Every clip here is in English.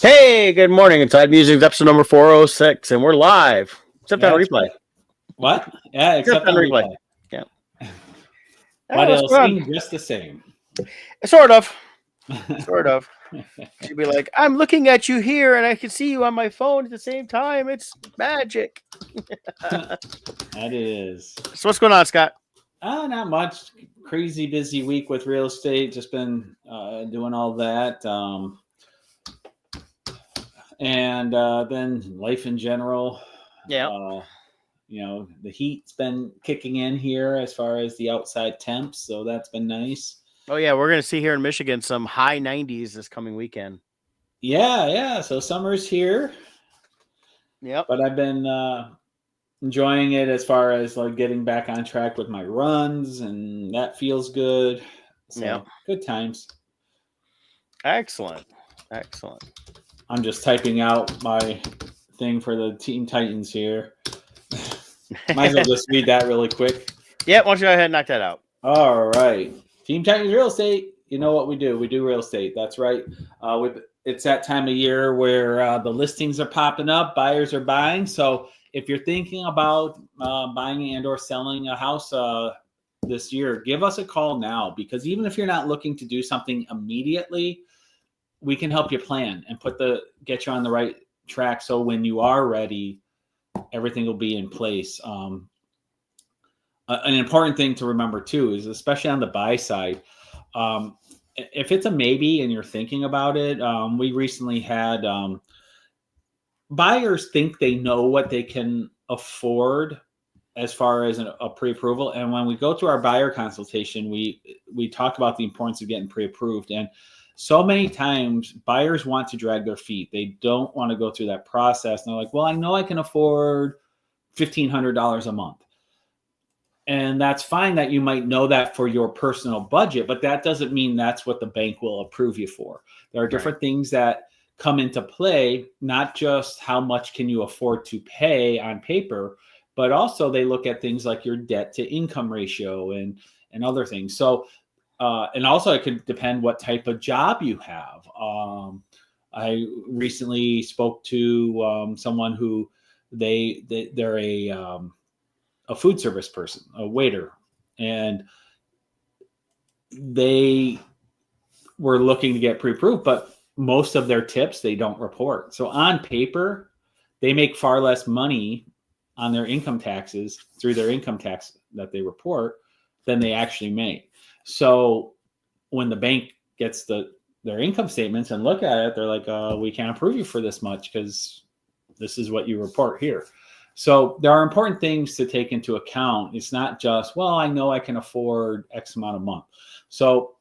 Hey, good morning. Inside Musings, episode number 406, and we're live. Except on replay. Right. What? Yeah, except on replay. Yeah. But it'll seem just the same. Sort of. Sort of. She'd be like, I'm looking at you here, and I can see you on my phone at the same time. It's magic. That is. So what's going on, Scott? Not much. Crazy busy week with real estate. Just been doing all that. And then life in general. Yeah. The heat's been kicking in here as far as the outside temps, so that's been nice. Oh, yeah, we're going to see here in Michigan some high 90s this coming weekend. Yeah. So summer's here. Yep. But I've been enjoying it as far as like getting back on track with my runs, and that feels good. So, yeah. Good times. Excellent. I'm just typing out my thing for the Team Titans here. Might as well just read that really quick. Yeah, why don't you go ahead and knock that out? All right. Team Titans Real Estate. You know what we do. We do real estate. That's right. It's that time of year where the listings are popping up. Buyers are buying. So if you're thinking about buying and or selling a house this year, give us a call now. Because even if you're not looking to do something immediately, we can help you plan and get you on the right track. So when you are ready, everything will be in place. An important thing to remember too is, especially on the buy side, if it's a maybe and you're thinking about it, we recently had buyers think they know what they can afford as far as a pre-approval. And when we go through our buyer consultation, we talk about the importance of getting pre-approved. And so many times buyers want to drag their feet. They don't want to go through that process. And they're like, well, I know I can afford $1,500 a month. And that's fine that you might know that for your personal budget, but that doesn't mean that's what the bank will approve you for. There are different things that come into play, not just how much can you afford to pay on paper, but also they look at things like your debt to income ratio and other things. So, and also it could depend what type of job you have. I recently spoke to someone who they're a food service person, a waiter, and they were looking to get pre-approved, but most of their tips they don't report. So on paper, they make far less money on their income taxes through their income tax that they report than they actually make. So when the bank gets their income statements and look at it, they're like, we can't approve you for this much because this is what you report here. So there are important things to take into account. It's not just, well, I know I can afford X amount a month. So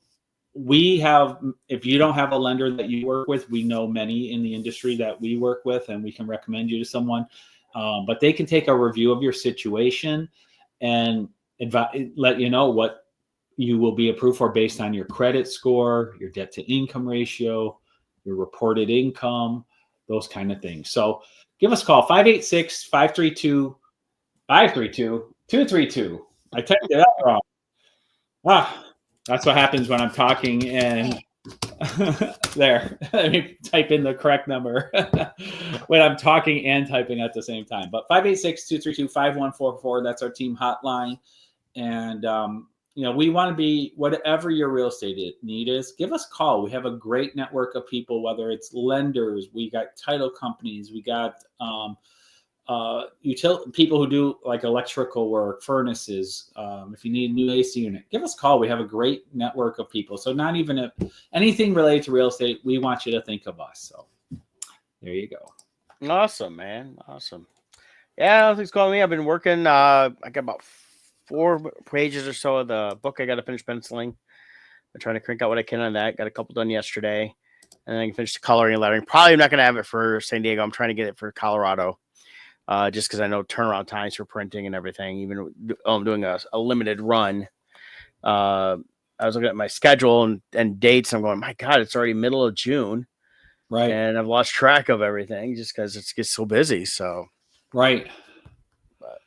if you don't have a lender that you work with, we know many in the industry that we work with, and we can recommend you to someone. But they can take a review of your situation and let you know what you will be approved for based on your credit score, your debt to income ratio, your reported income, those kind of things. So give us a call, 586-532-232. I typed it out wrong. That's what happens when I'm talking and there. Let me type in the correct number when I'm talking and typing at the same time. But 586-232-5144, that's our team hotline. And we want to be, whatever your real estate need is, give us a call. We have a great network of people, whether it's lenders, we got title companies, we got people who do like electrical work, furnaces. If you need a new AC unit, give us a call. We have a great network of people. So not even anything related to real estate, we want you to think of us. So there you go. Awesome, man. Awesome. Yeah, nothing's calling me. I've been working. I got about 4 pages or so of the book I got to finish penciling. I'm trying to crank out what I can on that. Got a couple done yesterday. and I can finish the coloring and lettering. Probably not going to have it for San Diego. I'm trying to get it for Colorado, just because I know turnaround times for printing and everything. Even though I'm doing a limited run. I was looking at my schedule and dates. I'm going, my God, it's already middle of June. Right. And I've lost track of everything just because it gets so busy. So, Right. but,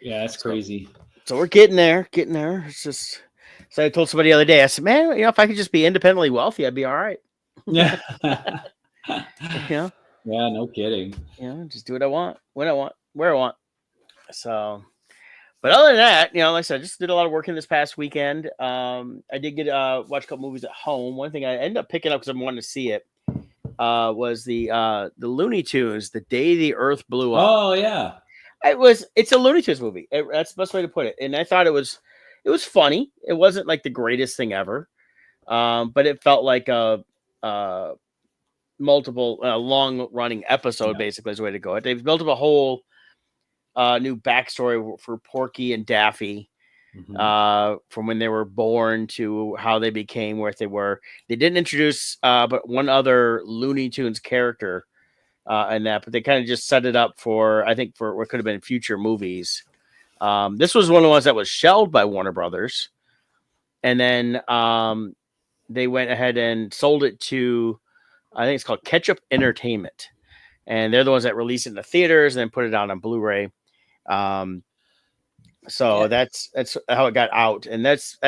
Yeah, that's crazy. So we're getting there. It's just, so I told somebody the other day, I said, man, if I could just be independently wealthy, I'd be all right. Yeah. Yeah, no kidding. Just do what I want, when I want, where I want. So, but other than that, like I said, I just did a lot of work in this past weekend. I did get watch a couple movies at home. One thing I ended up picking up because I wanted to see it was the Looney Tunes, The Day the Earth Blew Up. Oh yeah, it's a Looney Tunes movie. That's the best way to put it. And I thought it was funny. It wasn't like the greatest thing ever, but it felt like a multiple long running episode. Basically, is the way to go. They've built up a whole new backstory for Porky and Daffy. From when they were born to how they became what they were. They didn't introduce but one other Looney Tunes character in that, but they kind of just set it up for, I think, for what could have been future movies. This was one of the ones that was shelved by Warner Brothers. And then they went ahead and sold it to, I think it's called Ketchup Entertainment. And they're the ones that released it in the theaters and then put it out on Blu-ray. So that's how it got out, and that's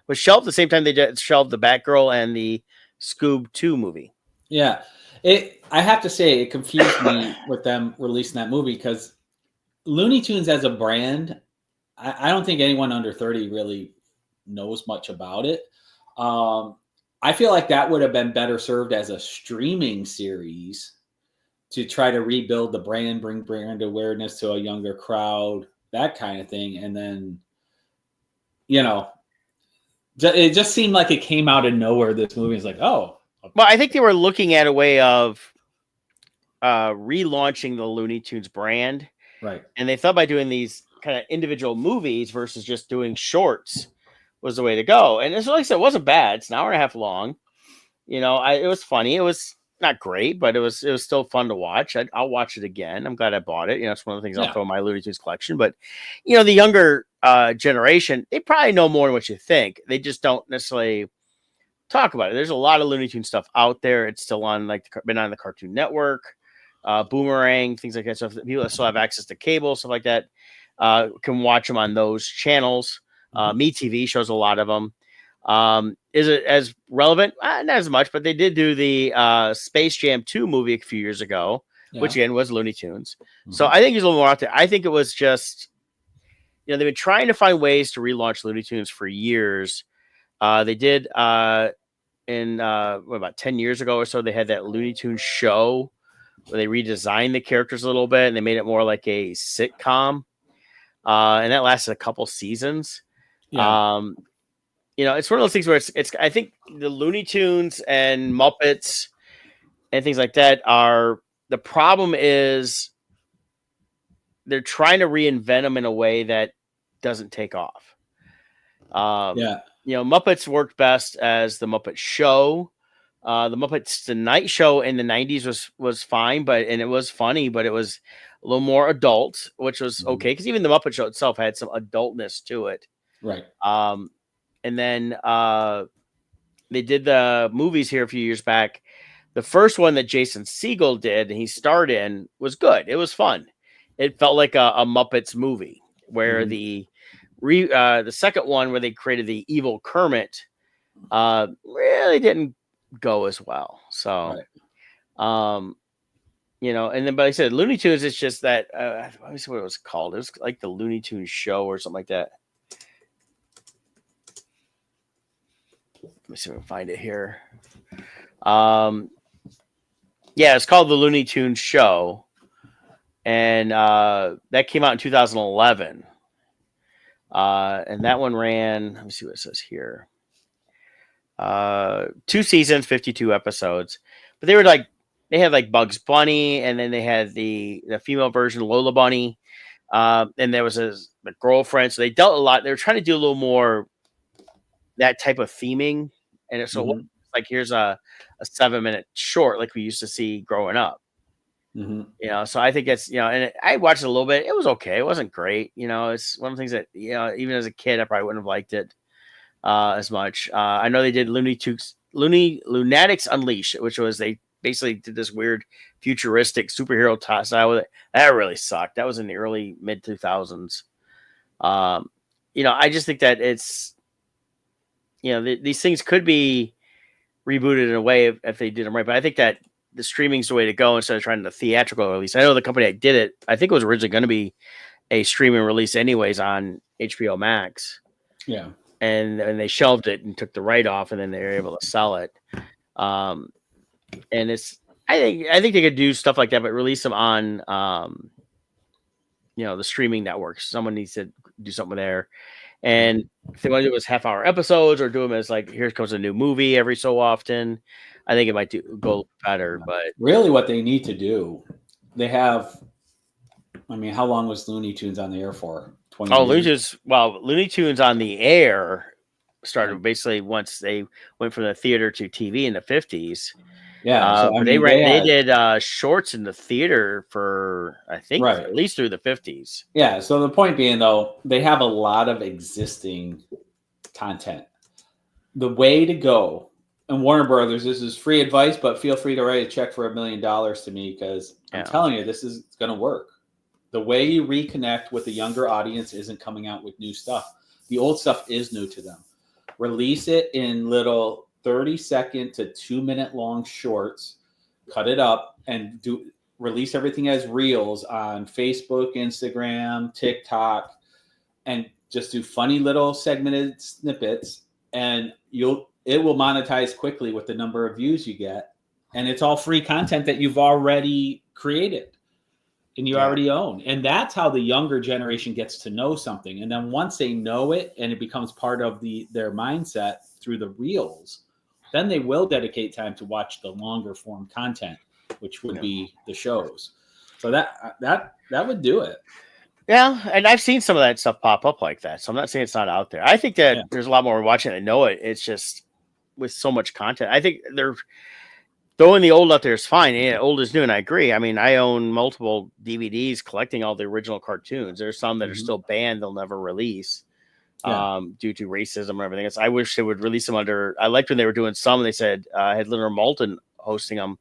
was shelved the same time they did shelved the Batgirl and the Scoob 2 movie. Yeah, I have to say it confused me with them releasing that movie because Looney Tunes as a brand, I don't think anyone under 30 really knows much about it. I feel like that would have been better served as a streaming series to try to rebuild the brand, bring brand awareness to a younger crowd, that kind of thing. And then, it just seemed like it came out of nowhere. This movie is like, oh. Well, I think they were looking at a way of relaunching the Looney Tunes brand. Right. And they thought by doing these kind of individual movies versus just doing shorts was the way to go. And it's like I said, it wasn't bad. It's an hour and a half long. It was funny. It was not great, but it was still fun to watch. I'll watch it again. I'm glad I bought it. It's one of the things I'll throw in my Looney Tunes collection. But the younger generation, they probably know more than what you think. They just don't necessarily talk about it. There's a lot of Looney Tunes stuff out there. It's still on been on the Cartoon Network, Boomerang, things like that. So if people that still have access to cable, stuff like that, can watch them on those channels. MeTV shows a lot of them. Is it as relevant? Not as much, but they did do the Space Jam 2 movie a few years ago, which again was Looney Tunes. So I think there's a little more out there. I think it was just, they've been trying to find ways to relaunch Looney Tunes for years. They did in about 10 years ago or so, they had that Looney Tunes show where they redesigned the characters a little bit and they made it more like a sitcom. And that lasted a couple seasons. Yeah. It's one of those things where it's I think the Looney Tunes and Muppets and things like that the problem is they're trying to reinvent them in a way that doesn't take off. Muppets worked best as the Muppet Show. The Muppets Tonight Show in the 90s was fine, and it was funny, but it was a little more adult, which was okay because even the Muppet Show itself had some adultness to it. Right. And then they did the movies here a few years back. The first one that Jason Segel did and he starred in was good. It was fun. It felt like a Muppets movie where the second one where they created the evil Kermit really didn't go as well. So, and then, but like I said, Looney Tunes, it's just that, let me see what it was called. It was like the Looney Tunes show or something like that. Let me see if I can find it here. It's called the Looney Tunes Show. And that came out in 2011. And that one ran, let me see what it says here. 2 seasons, 52 episodes. But they had like Bugs Bunny, and then they had the female version, Lola Bunny. And there was the girlfriend. So they dealt a lot. They were trying to do a little more that type of theming. And so like here's a 7-minute short like we used to see growing up. Mm-hmm. So I think it's, and I watched it a little bit. It was okay. It wasn't great. It's one of the things that, even as a kid, I probably wouldn't have liked it as much. I know they did Lunatics Unleashed, which was they basically did this weird futuristic superhero style with it. That really sucked. That was in the early mid 2000s. I just think that it's, these things could be rebooted in a way if they did them right. But I think that the streaming's the way to go instead of trying to theatrical release. I know the company that did it, I think it was originally going to be a streaming release anyways on HBO Max. Yeah. And they shelved it and took the write off, and then they were able to sell it. And it's, I think they could do stuff like that, but release them on, the streaming networks. Someone needs to do something there. And if they want to do it as half-hour episodes or do them as like, here comes a new movie every so often, I think it might go better. But really what they need to do, they have, I mean, how long was Looney Tunes on the air for? 20 years? Looney Tunes on the air started basically once they went from the theater to TV in the 50s. Yeah. So, but they did shorts in the theater for, I think, at least through the 50s. Yeah. So the point being, though, they have a lot of existing content. The way to go, and Warner Brothers, this is free advice, but feel free to write a check for $1 million to me, because I'm telling you, this is going to work. The way you reconnect with the younger audience isn't coming out with new stuff. The old stuff is new to them. Release it in little 30-second to 2-minute long shorts, cut it up, and release everything as reels on Facebook, Instagram, TikTok, and just do funny little segmented snippets, and it will monetize quickly with the number of views you get. And it's all free content that you've already created and you already own. And that's how the younger generation gets to know something. And then once they know it and it becomes part of their mindset through the reels, then they will dedicate time to watch the longer form content, which would be the shows. So that would do it. Yeah, and I've seen some of that stuff pop up like that. So I'm not saying it's not out there. I think that there's a lot more watching that know it. It's just with so much content. I think they're throwing the old out there is fine. Yeah, old is new, and I agree. I mean, I own multiple DVDs collecting all the original cartoons. There's some that are still banned; they'll never release due to racism or everything else. I wish they would release them under. I liked when they were doing some. They said had Leonard Maltin hosting them,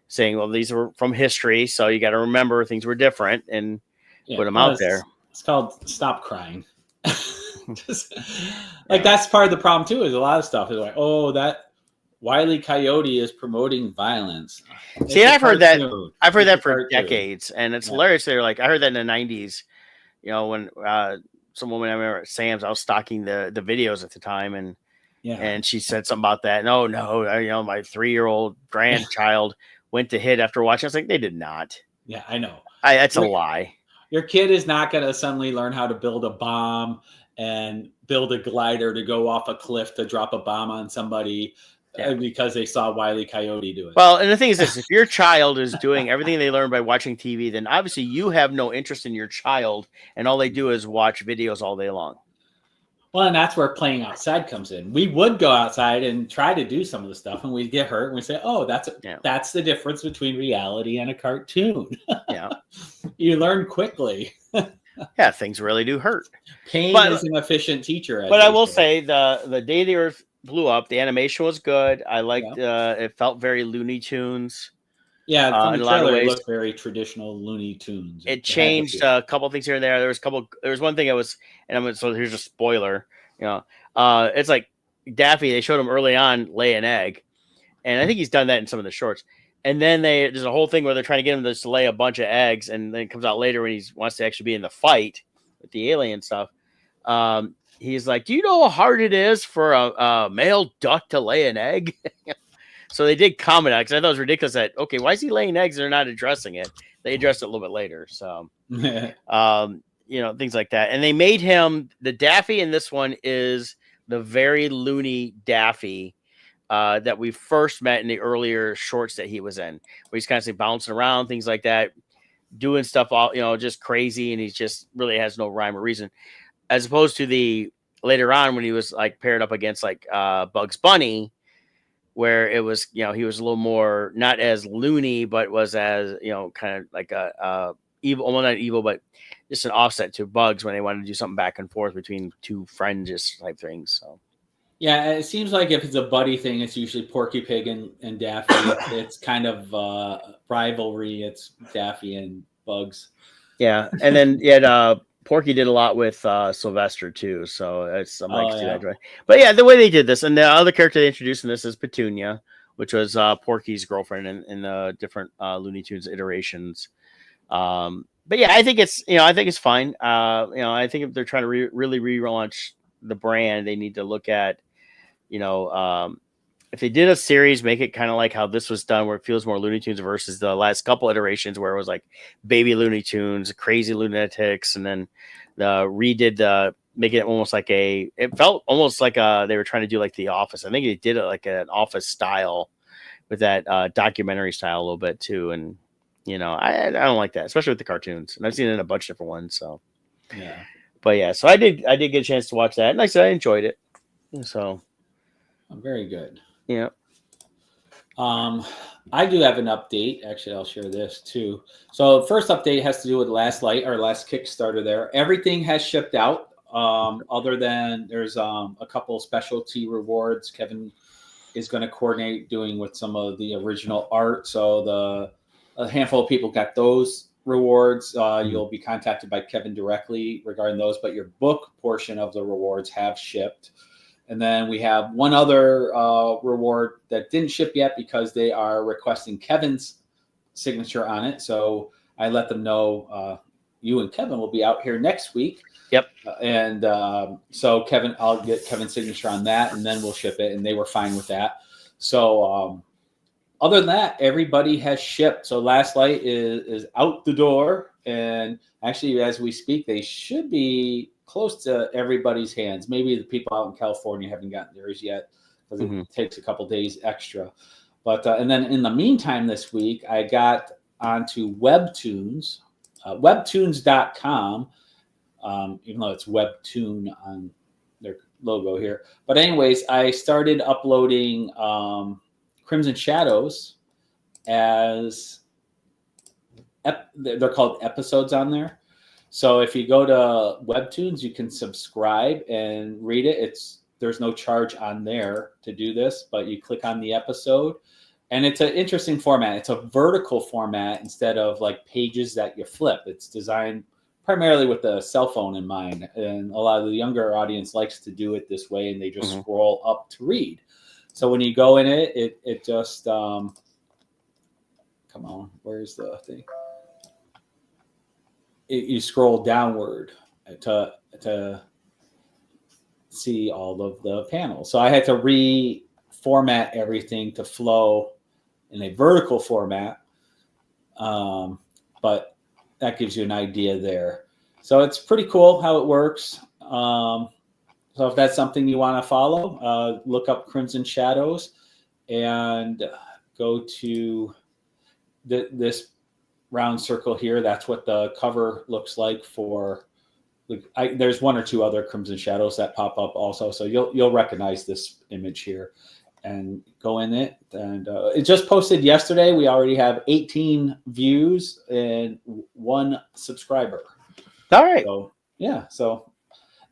saying, "Well, these were from history, so you got to remember things were different and put them out there." It's called Stop Crying. That's part of the problem too. Is a lot of stuff is like, oh, that Wile E. Coyote is promoting violence. See, I've heard that. I've heard that for decades, and it's hilarious. They're like, I heard that in the '90s. When some woman I remember at Sam's, I was stocking the videos at the time, and she said something about that. No, my 3-year-old grandchild went to hit after watching. I was like, they did not. Yeah, I know. That's a lie. Your kid is not going to suddenly learn how to build a bomb and build a glider to go off a cliff to drop a bomb on somebody because they saw Wile E. Coyote do it. Well, and the thing is this, if your child is doing everything they learn by watching TV, then obviously you have no interest in your child, and all they do is watch videos all day long. Well, and that's where playing outside comes in. We would go outside and try to do some of the stuff, and we'd get hurt, and we say, oh, that's the difference between reality and a cartoon. Yeah. You learn quickly. Yeah, things really do hurt. Pain is an efficient teacher. But I will say the day the Earth blew up, the animation was good. I liked it felt very Looney Tunes. Yeah, from the trailer, it looked very traditional Looney Tunes. It changed a couple things here and there. There was one thing that was, so here's a spoiler. It's like Daffy. They showed him early on lay an egg, and I think he's done that in some of the shorts. And then there's a whole thing where they're trying to get him to lay a bunch of eggs, and then it comes out later when he wants to actually be in the fight with the alien stuff. He's like, "Do you know how hard it is for a male duck to lay an egg?" So they did comment on it because I thought it was ridiculous that, okay, why is he laying eggs? They're not addressing it. They addressed it a little bit later. So, things like that. And they made him, the Daffy in this one is the very loony Daffy that we first met in the earlier shorts that he was in, where he's constantly bouncing around, things like that, doing stuff all, just crazy. And he just really has no rhyme or reason, as opposed to the later on when he was like paired up against like Bugs Bunny. where it was, he was a little more not as loony, but was as, kind of like a evil, well, not evil, but just an offset to Bugs when they wanted to do something back and forth between two friends, just type things. So Yeah, it seems like if it's a buddy thing, it's usually Porky Pig and Daffy. It's kind of rivalry. It's Daffy and Bugs. yeah, and then you had Porky did a lot with Sylvester too, so it's I might Oh see yeah, that way. But yeah, the way they did this, and the other character they introduced in this is Petunia, which was Porky's girlfriend in the different Looney Tunes iterations. But yeah, I think it's fine. I think if they're trying to really relaunch the brand, they need to look at, you know, if they did a series, make it kind of like how this was done, where it feels more Looney Tunes versus the last couple iterations, where it was like baby Looney Tunes, crazy lunatics, and then the redid the make it almost like it felt almost like they were trying to do like The Office. I think they did it like an Office style with that documentary style a little bit too, and I don't like that, especially with the cartoons, and I've seen it in a bunch of different ones. So yeah. but yeah, so I did get a chance to watch that, and like I said, I enjoyed it. So Very good. yeah. I do have an update. Actually, I'll share this too. So, the first update has to do with Last Light, our last Kickstarter there. Everything has shipped out, other than there's a couple specialty rewards Kevin is going to coordinate doing with some of the original art. So, a handful of people got those rewards. You'll be contacted by Kevin directly regarding those, but your book portion of the rewards have shipped. And then we have one other reward that didn't ship yet because they are requesting Kevin's signature on it. So I let them know you and Kevin will be out here next week. Yep. So I'll get Kevin's signature on that, and then we'll ship it. And they were fine with that. So other than that, everybody has shipped. So Last Light is out the door. And actually, as we speak, they should be close to everybody's hands. Maybe the people out in California haven't gotten theirs yet because it takes a couple days extra. But and then in the meantime, this week I got onto Webtoons, Webtoons.com, even though it's Webtoon on their logo here. But anyways, I started uploading Crimson Shadows as they're called episodes on there. So if you go to Webtoons, you can subscribe and read it. There's no charge on there to do this, but you click on the episode, and it's an interesting format. It's a vertical format instead of like pages that you flip. It's designed primarily with the cell phone in mind, and a lot of the younger audience likes to do it this way, and they just scroll up to read. So when you go in it just come on, where's the thing? You scroll downward to see all of the panels. So I had to reformat everything to flow in a vertical format, but that gives you an idea there. So it's pretty cool how it works. So if that's something you want to follow, look up Crimson Shadows and go to this round circle here. That's what the cover looks like for. There's one or two other Crimson Shadows that pop up also, so you'll recognize this image here, and go in it. And it just posted yesterday. We already have 18 views and 1 subscriber. All right. So yeah. So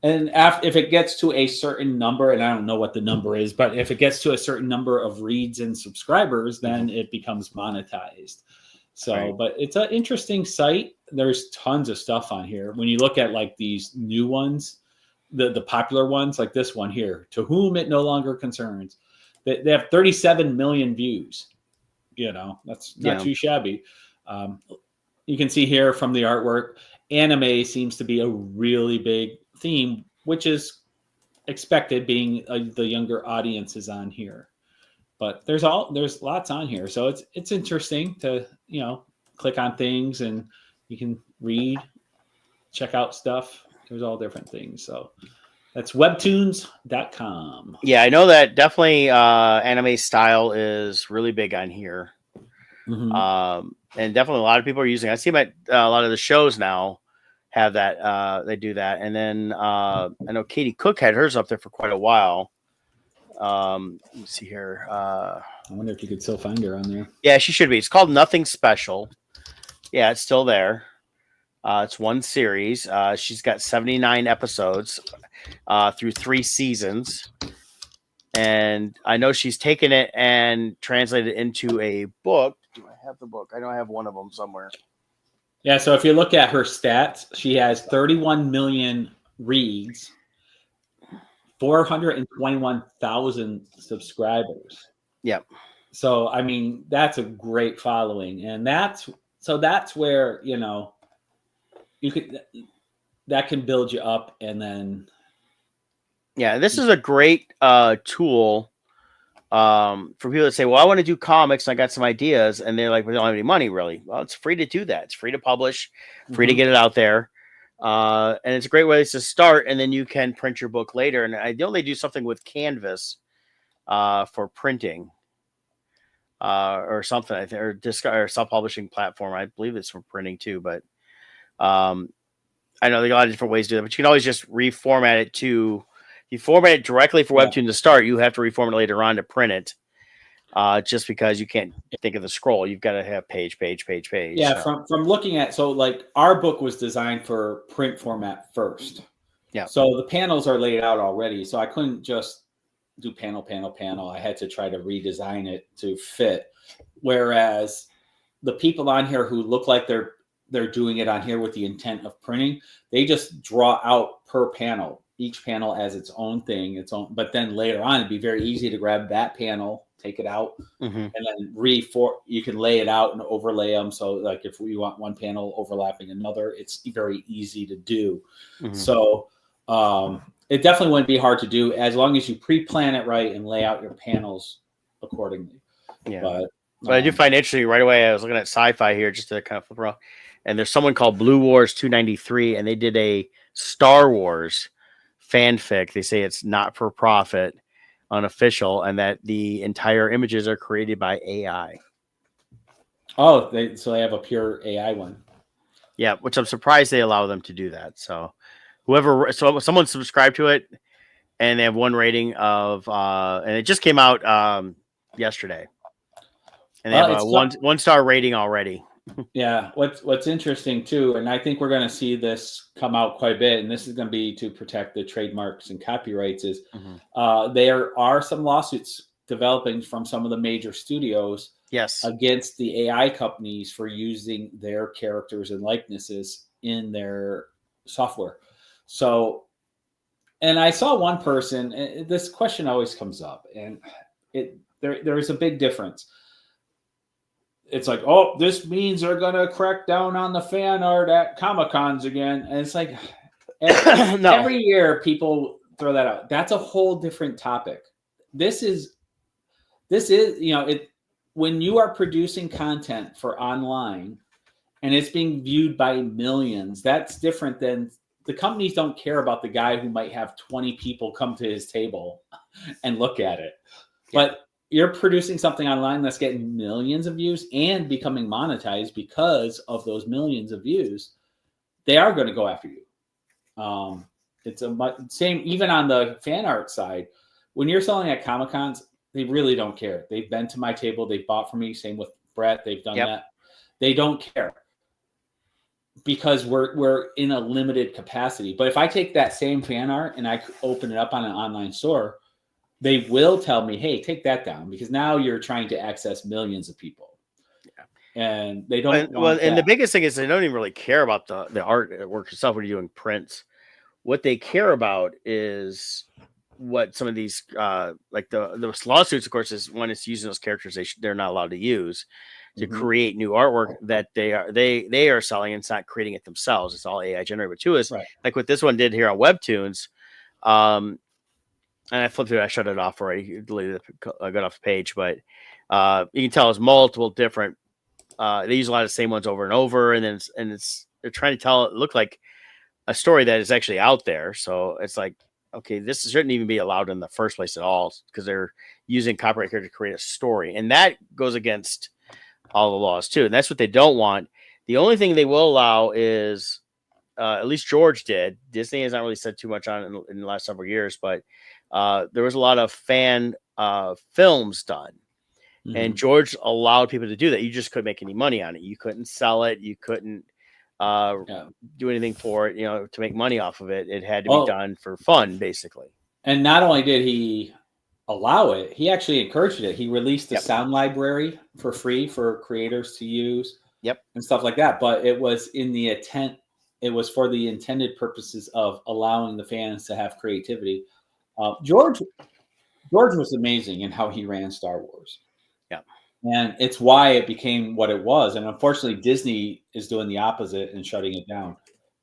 and if it gets to a certain number, and I don't know what the number is, but if it gets to a certain number of reads and subscribers, then it becomes monetized. So, right. But it's an interesting site. There's tons of stuff on here. When you look at like these new ones, the popular ones, like this one here, To Whom It No Longer Concerns, they have 37 million views. That's not too shabby. You can see here from the artwork, anime seems to be a really big theme, which is expected, being the younger audiences on here. But there's lots on here, so it's interesting to click on things, and you can read, check out stuff. There's all different things. So that's webtoons.com. Yeah, I know that definitely anime style is really big on here. And definitely a lot of people are using it. I see a lot of the shows now have that. They do that. And then I know Katie Cook had hers up there for quite a while. Let's see here. I wonder if you could still find her on there. Yeah, she should be. It's called Nothing Special. Yeah, it's still there. It's one series. She's got 79 episodes through 3 seasons. And I know she's taken it and translated it into a book. Do I have the book? I know I have one of them somewhere. Yeah, so if you look at her stats, she has 31 million reads, 421,000 subscribers. Yep. So, I mean, that's a great following. And that's where, you know, that can build you up. And then, yeah, this is a great tool for people that say, well, I want to do comics and I got some ideas, and they're like, we don't have any money really. Well, it's free to do that. It's free to publish, free to get it out there. And it's a great way to start, and then you can print your book later. And I know they do something with Canvas for printing or something, I think, or self-publishing platform. I believe it's for printing too, but I know there are a lot of different ways to do that, but you can always just reformat it to. You format it directly for Webtoon to start. You have to reformat it later on to print it, just because you can't think of the scroll. You've got to have page. Yeah, so. From looking at, so like our book was designed for print format first. Yeah. So the panels are laid out already. So I couldn't just do panel. I had to try to redesign it to fit. Whereas the people on here who look like they're doing it on here with the intent of printing, they just draw out per panel. Each panel has its own thing, but then later on, it'd be very easy to grab that panel, take it out, and then you can lay it out and overlay them. So like if we want one panel overlapping another, it's very easy to do. So it definitely wouldn't be hard to do as long as you pre-plan it right and lay out your panels accordingly. Yeah. But I do find interesting right away. I was looking at sci-fi here just to kind of flip around, and there's someone called Blue Wars 293, and they did a Star Wars fanfic. They say it's not for profit, unofficial, and that the entire images are created by AI. Oh, so they have a pure AI one. Yeah, which I'm surprised they allow them to do that. So someone subscribed to it, and they have one rating of, and it just came out yesterday, and they have a one star rating already. Yeah, what's interesting too, and I think we're going to see this come out quite a bit, and this is going to be to protect the trademarks and copyrights, is there are some lawsuits developing from some of the major studios against the AI companies for using their characters and likenesses in their software. So, and I saw one person, this question always comes up, and there is a big difference. It's like, oh, this means they're going to crack down on the fan art at Comic-Cons again. And it's like, every year people throw that out. That's a whole different topic. This is, you know, when you are producing content for online and it's being viewed by millions, that's different than the companies don't care about the guy who might have 20 people come to his table and look at it. Yeah. But you're producing something online that's getting millions of views and becoming monetized because of those millions of views. They are going to go after you. It's same even on the fan art side. When you're selling at Comic-Cons, they really don't care. They've been to my table. They've bought from me. Same with Brett. They've done that. They don't care because we're in a limited capacity. But if I take that same fan art and I open it up on an online store, they will tell me, hey, take that down, because now you're trying to access millions of people. Yeah. And they don't. And the biggest thing is they don't even really care about the artwork itself when you're doing prints. What they care about is what some of these, like the lawsuits, of course, is when it's using those characters they're not allowed to use to create new artwork that they are selling, and it's not creating it themselves. It's all AI generated. But two is like what this one did here on Webtoons. And I flipped through it. I shut it off already. Deleted it. I got off the page, but you can tell it's multiple different. They use a lot of the same ones over and over, and then they're trying to tell it look like a story that is actually out there. So it's like, okay, this shouldn't even be allowed in the first place at all, because they're using copyright here to create a story, and that goes against all the laws too. And that's what they don't want. The only thing they will allow is, at least George did. Disney has not really said too much on it in the last several years, but there was a lot of fan films done. And Mhm. George allowed people to do that. You just couldn't make any money on it. You couldn't sell it. You couldn't Yeah. do anything for it, to make money off of it. It had to be Oh, done for fun, basically. and not only did he allow it, he actually encouraged it. He released a Yep. sound library for free for creators to use Yep. and stuff like that. But it was it was for the intended purposes of allowing the fans to have creativity. George was amazing in how he ran Star Wars. Yep. And it's why it became what it was. And unfortunately, Disney is doing the opposite and shutting it down.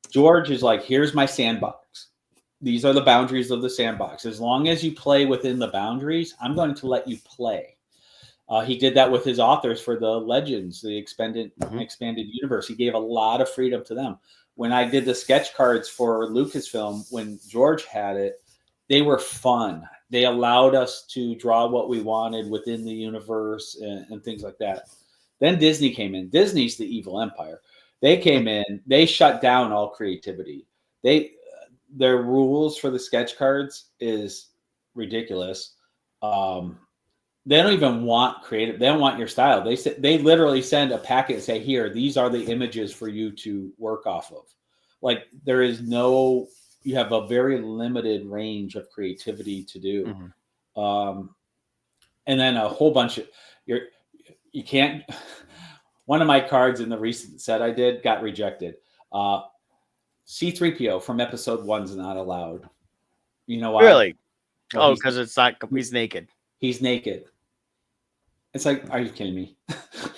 George is like, here's my sandbox. These are the boundaries of the sandbox. As long as you play within the boundaries, I'm going to let you play. He did that with his authors for the Legends, the expanded universe. He gave a lot of freedom to them. When I did the sketch cards for Lucasfilm, when George had it, they were fun. They allowed us to draw what we wanted within the universe and things like that. Then Disney came in. Disney's the evil empire. They came in. They shut down all creativity. Their rules for the sketch cards is ridiculous. They don't even want creative. They don't want your style. They literally send a packet and say, "Here, these are the images for you to work off of." Like there is no. You have a very limited range of creativity to do. Mm-hmm. And then a whole bunch of you can't. One of my cards in the recent set I did got rejected. C-3PO from episode 1 is not allowed. You know why? Really? Well, because it's not. He's naked. He's naked. It's like, are you kidding me?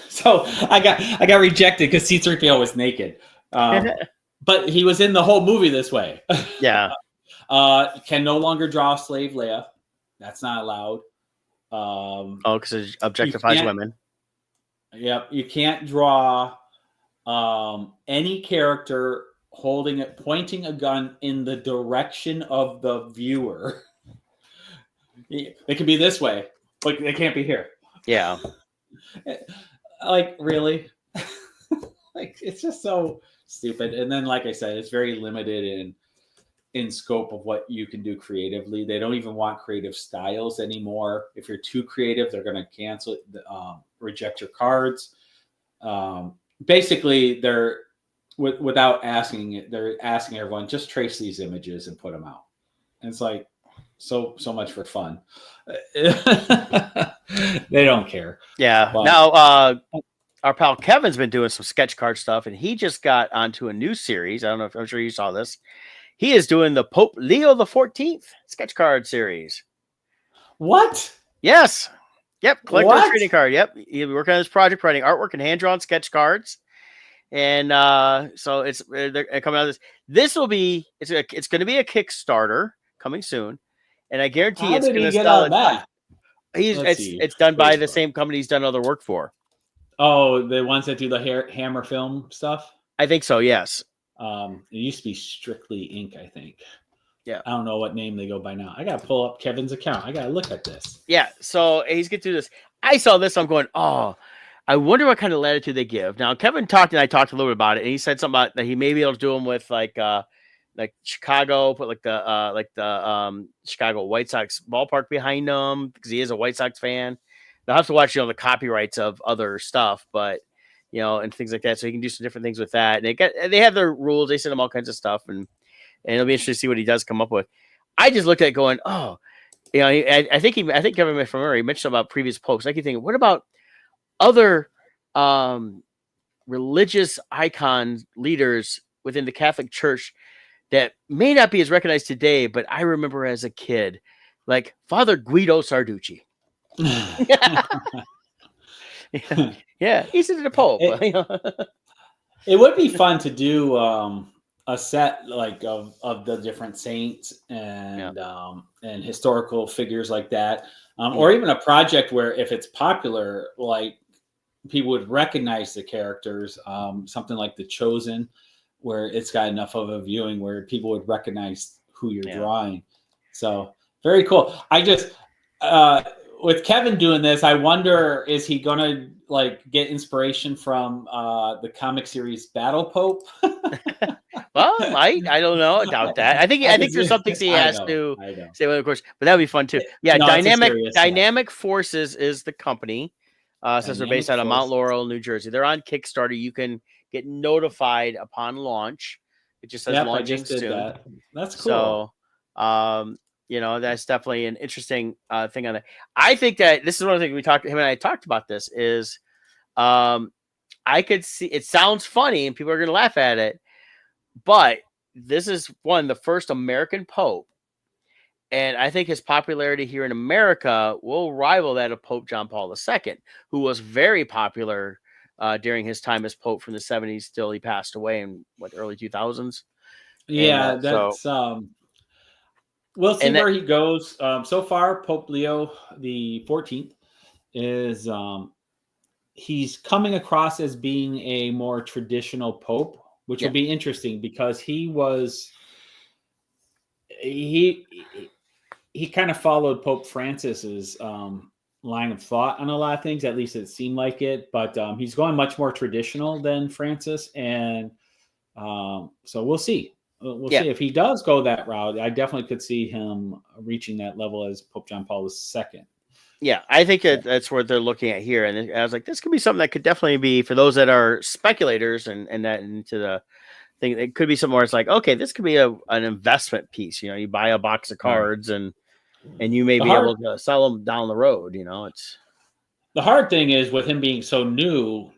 So I got rejected because C-3PO was naked. But he was in the whole movie this way. Yeah. Can no longer draw slave Leia. That's not allowed. Because it objectifies women. Yep. You can't draw any character pointing a gun in the direction of the viewer. It can be this way, but they can't be here. Yeah. Like, really? Like, it's just so stupid. And then, like I said, it's very limited in scope of what you can do creatively. They don't even want creative styles anymore. If you're too creative, they're going to cancel it, reject your cards. Basically, they're without asking it, they're asking everyone, just trace these images and put them out. And it's like, so much for fun. They don't care. Yeah. But now, our pal Kevin's been doing some sketch card stuff, and he just got onto a new series. I don't know if I'm sure you saw this. He is doing the Pope Leo the 14th sketch card series. What? Yes. Yep. Collector's trading card. Yep. He'll be working on this project, writing artwork and hand-drawn sketch cards. And so they're coming out of this. This will be it's going to be a Kickstarter coming soon, and I guarantee How it's did going he to get sell out of that? It's done by the same company he's done other work for. Oh, the ones that do the Hammer film stuff? I think so, yes. It used to be Strictly Inc., I think. Yeah. I don't know what name they go by now. I got to pull up Kevin's account. I got to look at this. Yeah, so he's getting through this. I saw this. I'm going, oh, I wonder what kind of latitude they give. Now, Kevin talked, and I talked a little bit about it, and he said something about that he may be able to do them with like Chicago, put like the Chicago White Sox ballpark behind them because he is a White Sox fan. They'll have to watch, the copyrights of other stuff, but and things like that. So he can do some different things with that. And they have their rules. They send him all kinds of stuff, and it'll be interesting to see what he does come up with. I just looked at it going, oh, I think Kevin McFerrari mentioned about previous posts. I keep thinking, what about other religious icons, leaders within the Catholic Church that may not be as recognized today, but I remember as a kid, like Father Guido Sarducci. Yeah, he's into the Pope. It would be fun to do a set like of the different saints and historical figures like that, or even a project where if it's popular, like people would recognize the characters. Something like The Chosen, where it's got enough of a viewing where people would recognize who you're drawing. So very cool. I just with Kevin doing this, I wonder, is he gonna like get inspiration from the comic series Battle Pope? Well, might. I don't know. I doubt that. I think there's some things he I has know, to I know. say, well, of course, but that would be fun too. Yeah, No, it's a serious Dynamic Forces is the company. Since they're based Dynamic out of Mount Force. Laurel, New Jersey. They're on Kickstarter. You can get notified upon launch. It just says Yep, I launching just did soon. that. That's cool. So, that's definitely an interesting thing on that. I think that this is one of the things him and I talked about this is, I could see, it sounds funny and people are going to laugh at it, but this is the first American Pope. And I think his popularity here in America will rival that of Pope John Paul II, who was very popular during his time as Pope from the 70s till he passed away in early 2000s. Yeah, And that's we'll see and that, where he goes. So far, Pope Leo the 14th is he's coming across as being a more traditional pope, which will be interesting because he kind of followed Pope Francis's line of thought on a lot of things. At least it seemed like it, but he's going much more traditional than Francis, and so we'll see. We'll see if he does go that route. I definitely could see him reaching that level as Pope John Paul II. Yeah, I think that's what they're looking at here. And I was like, this could be something that could definitely be for those that are speculators and that into the thing. It could be something where it's like, okay, this could be an investment piece. You buy a box of cards and you may be able to sell them down the road. It's the hard thing is with him being so new.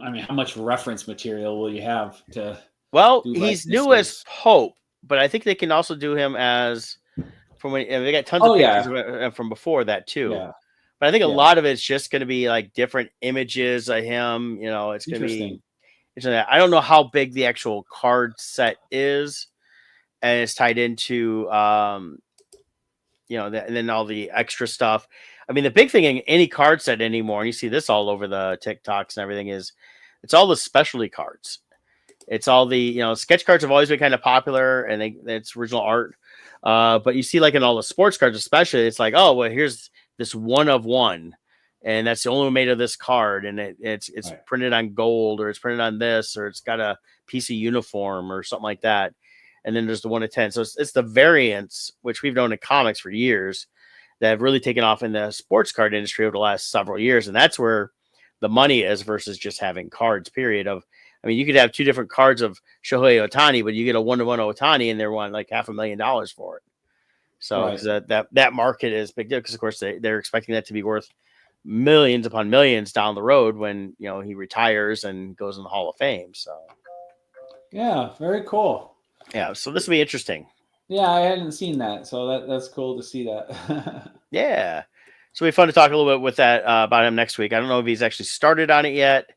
I mean, how much reference material will you have to? Well, he's new as Pope, but I think they can also do him as from when they got tons of pictures from before that too. Yeah. But I think a lot of it's just going to be like different images of him. It's going to be. I don't know how big the actual card set is, and it's tied into, and then all the extra stuff. I mean, the big thing in any card set anymore, and you see this all over the TikToks and everything, is it's all the specialty cards. It's all the, sketch cards have always been kind of popular and it's original art. But you see like in all the sports cards, especially, it's like, oh, well, here's this one of one. And that's the only one made of this card. And it's printed on gold, or it's printed on this, or it's got a piece of uniform or something like that. And then there's the 1 of 10. So it's the variants, which we've known in comics for years, that have really taken off in the sports card industry over the last several years. And that's where the money is versus just having cards, period. You could have two different cards of Shohei Ohtani, but you get a 1-to-1 Ohtani and they're wanting like $500,000 for it. So that market is big deal because, of course, they're expecting that to be worth millions upon millions down the road when, he retires and goes in the Hall of Fame. So, yeah, very cool. Yeah, so this will be interesting. Yeah, I hadn't seen that, so that's cool to see that. Yeah. So it'll be fun to talk a little bit with that about him next week. I don't know if he's actually started on it yet.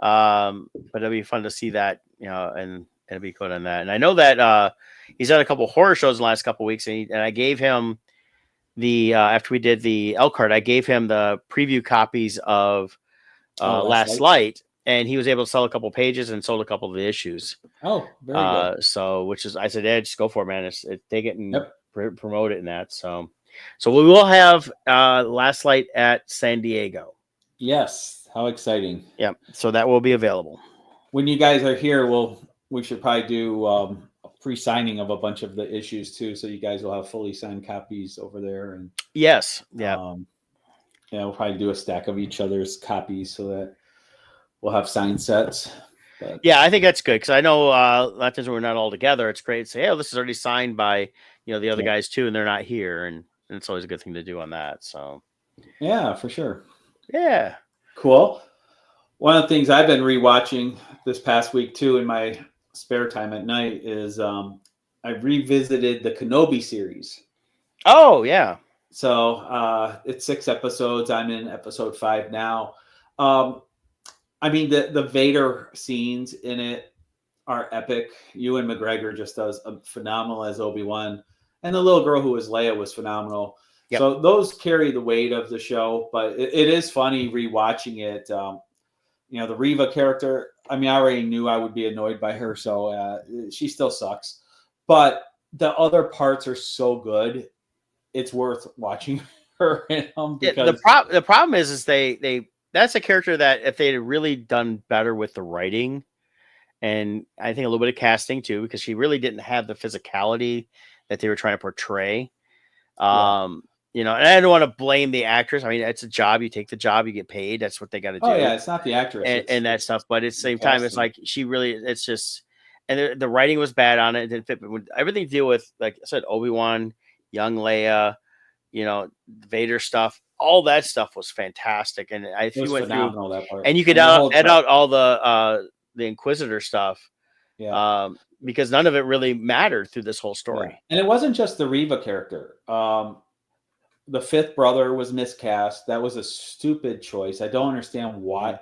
But it'll be fun to see that, and it'll be good on that. And I know that he's done a couple horror shows in the last couple of weeks, and I gave him the after we did the L card, I gave him the preview copies of Last Light, and he was able to sell a couple pages and sold a couple of the issues. Oh, very good. So, which is, I said, yeah, just go for it, man. Take it and promote it in that. So we will have Last Light at San Diego. Yes. How exciting. Yeah. So that will be available. When you guys are here, we should probably do a pre-signing of a bunch of the issues too. So you guys will have fully signed copies over there. And yes. Yeah. We'll probably do a stack of each other's copies so that we'll have signed sets. But yeah, I think that's good. Cause I know a lot of times when we're not all together, it's great to say, hey, this is already signed by, the other guys too, and they're not here. And it's always a good thing to do on that. So yeah, for sure. Yeah. Cool. One of the things I've been rewatching this past week too in my spare time at night is I revisited the Kenobi series. Oh yeah. So it's 6 episodes. I'm in episode 5 now. The Vader scenes in it are epic. Ewan McGregor just does a phenomenal as Obi-Wan, and the little girl who was Leia was phenomenal. Yep. So those carry the weight of the show, but it is funny rewatching it. The Reva character, I already knew I would be annoyed by her, so she still sucks. But the other parts are so good, it's worth watching her in them Yeah, because the problem is they that's a character that if they had really done better with the writing, and I think a little bit of casting too, because she really didn't have the physicality that they were trying to portray. yeah. And I don't want to blame the actress. I mean, it's a job. You take the job, you get paid. That's what they got to Oh do, yeah, it's not the actress, and that it's stuff. But at the the same time, it's casting. like she really, it's just, and the writing was bad on it. It didn't fit. But everything to deal with, like I said, Obi-Wan, young Leia, Vader stuff, all that stuff was fantastic. And It if you was went through, phenomenal, that part. and you could And the whole add trip. out all the Inquisitor stuff, Yeah. because none of it really mattered through this whole Yeah. story. And it wasn't just the Reva character. The fifth brother was miscast. That was a stupid choice. I don't understand why.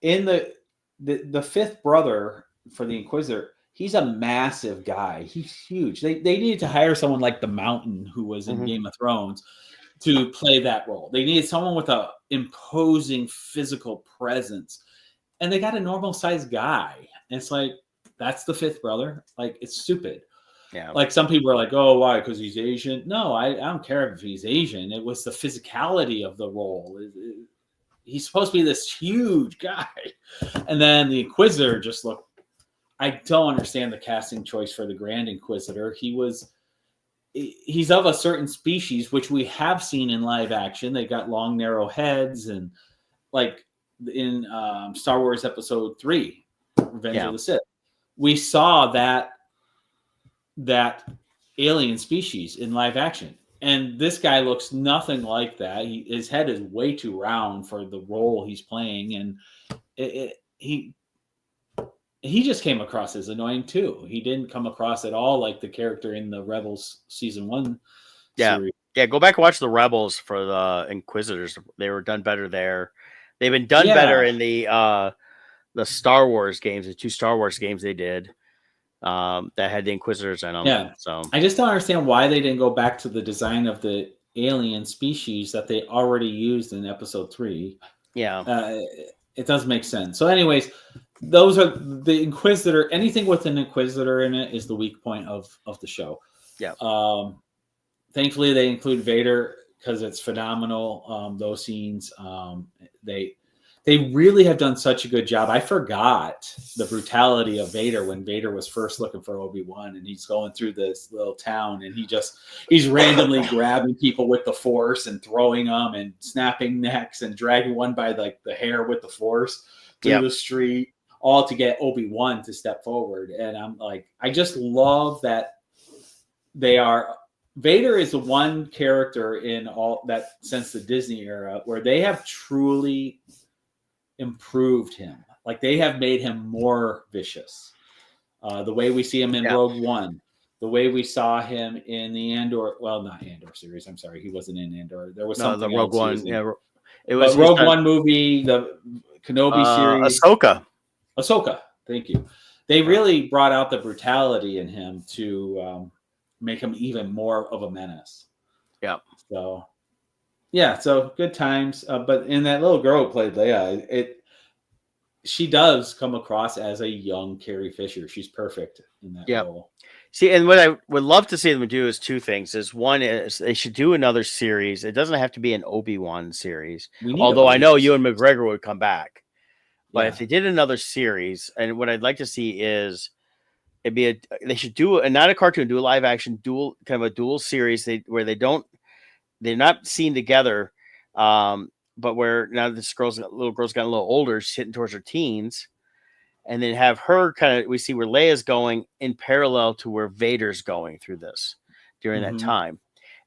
In the fifth brother for the Inquisitor, he's a massive guy. He's huge. They needed to hire someone like the Mountain, who was in Mhm. Game of Thrones, to play that role. They needed someone with a imposing physical presence. And they got a normal sized guy. And it's like, that's the fifth brother. Like, it's stupid. Yeah. Like some people are like, oh, why? Because he's Asian. No, I don't care if he's Asian. It was the physicality of the role. He's supposed to be this huge guy. And then the Inquisitor just looked. I don't understand the casting choice for the Grand Inquisitor. He's of a certain species, which we have seen in live action. They got long, narrow heads, and like in Star Wars Episode 3, Revenge of the Sith, we saw that alien species in live action. And this guy looks nothing like that. His head is way too round for the role he's playing, and he just came across as annoying too. He didn't come across at all like the character in the Rebels season 1 series. Yeah, go back and watch the Rebels for the Inquisitors. They were done better there. They've been done better in the Star Wars games, the 2 Star Wars games they did. That had the Inquisitors in them. Yeah. So I just don't understand why they didn't go back to the design of the alien species that they already used in Episode 3. Yeah. It doesn't make sense. So anyways, those are the Inquisitor. Anything with an Inquisitor in it is the weak point of the show. Yeah. Thankfully, they include Vader because it's phenomenal. Those scenes, they really have done such a good job. I forgot the brutality of Vader when Vader was first looking for Obi-Wan, and he's going through this little town, and he's randomly grabbing people with the Force and throwing them and snapping necks and dragging one by like the hair with the Force through the street, all to get Obi-Wan to step forward. And I'm like, I just love that Vader is the one character in all that since the Disney era where they have truly improved him. Like they have made him more vicious. The way we see him in Rogue One, the way we saw him in the not Andor series. I'm sorry, he wasn't in Andor. There was something the Rogue else One. Yeah, it was Rogue One movie, the Kenobi series, Ahsoka. Thank you. They really brought out the brutality in him to make him even more of a menace. Yeah. So. Yeah, so good times. But in that little girl who played Leia, she does come across as a young Carrie Fisher. She's perfect in that role. See, and what I would love to see them do is 2 things. One is they should do another series. It doesn't have to be an Obi-Wan series. Although I know Ewan McGregor would come back. But if they did another series, and what I'd like to see is they should do not a cartoon, do a live action kind of a dual series where they're not seen together, but where now this little girl's gotten a little older, she's hitting towards her teens, and then have her we see where Leia's going in parallel to where Vader's going through this during that time,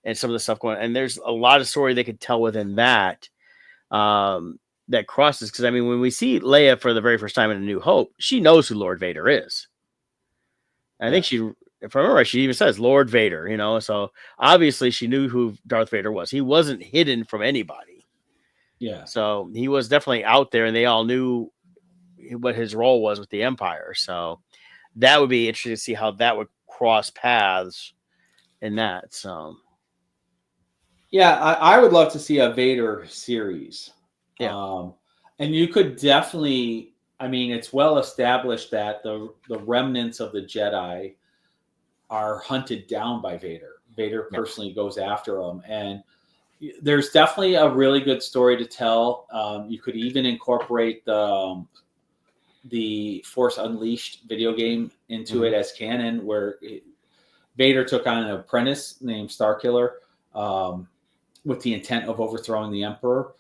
and some of the stuff going. And there's a lot of story they could tell within that that crosses. Because I mean, when we see Leia for the very first time in A New Hope, she knows who Lord Vader is. I think if I remember right, she even says Lord Vader, so obviously she knew who Darth Vader was. He wasn't hidden from anybody. Yeah. So he was definitely out there, and they all knew what his role was with the Empire. So that would be interesting to see how that would cross paths in that. So yeah, I would love to see a Vader series. Yeah. And you could definitely, I mean, it's well established that the remnants of the Jedi are hunted down by Vader. Vader personally goes after them. And, there's definitely a really good story to tell. You could even incorporate the Force Unleashed video game into it as canon, where Vader took on an apprentice named Starkiller with the intent of overthrowing the Emperor.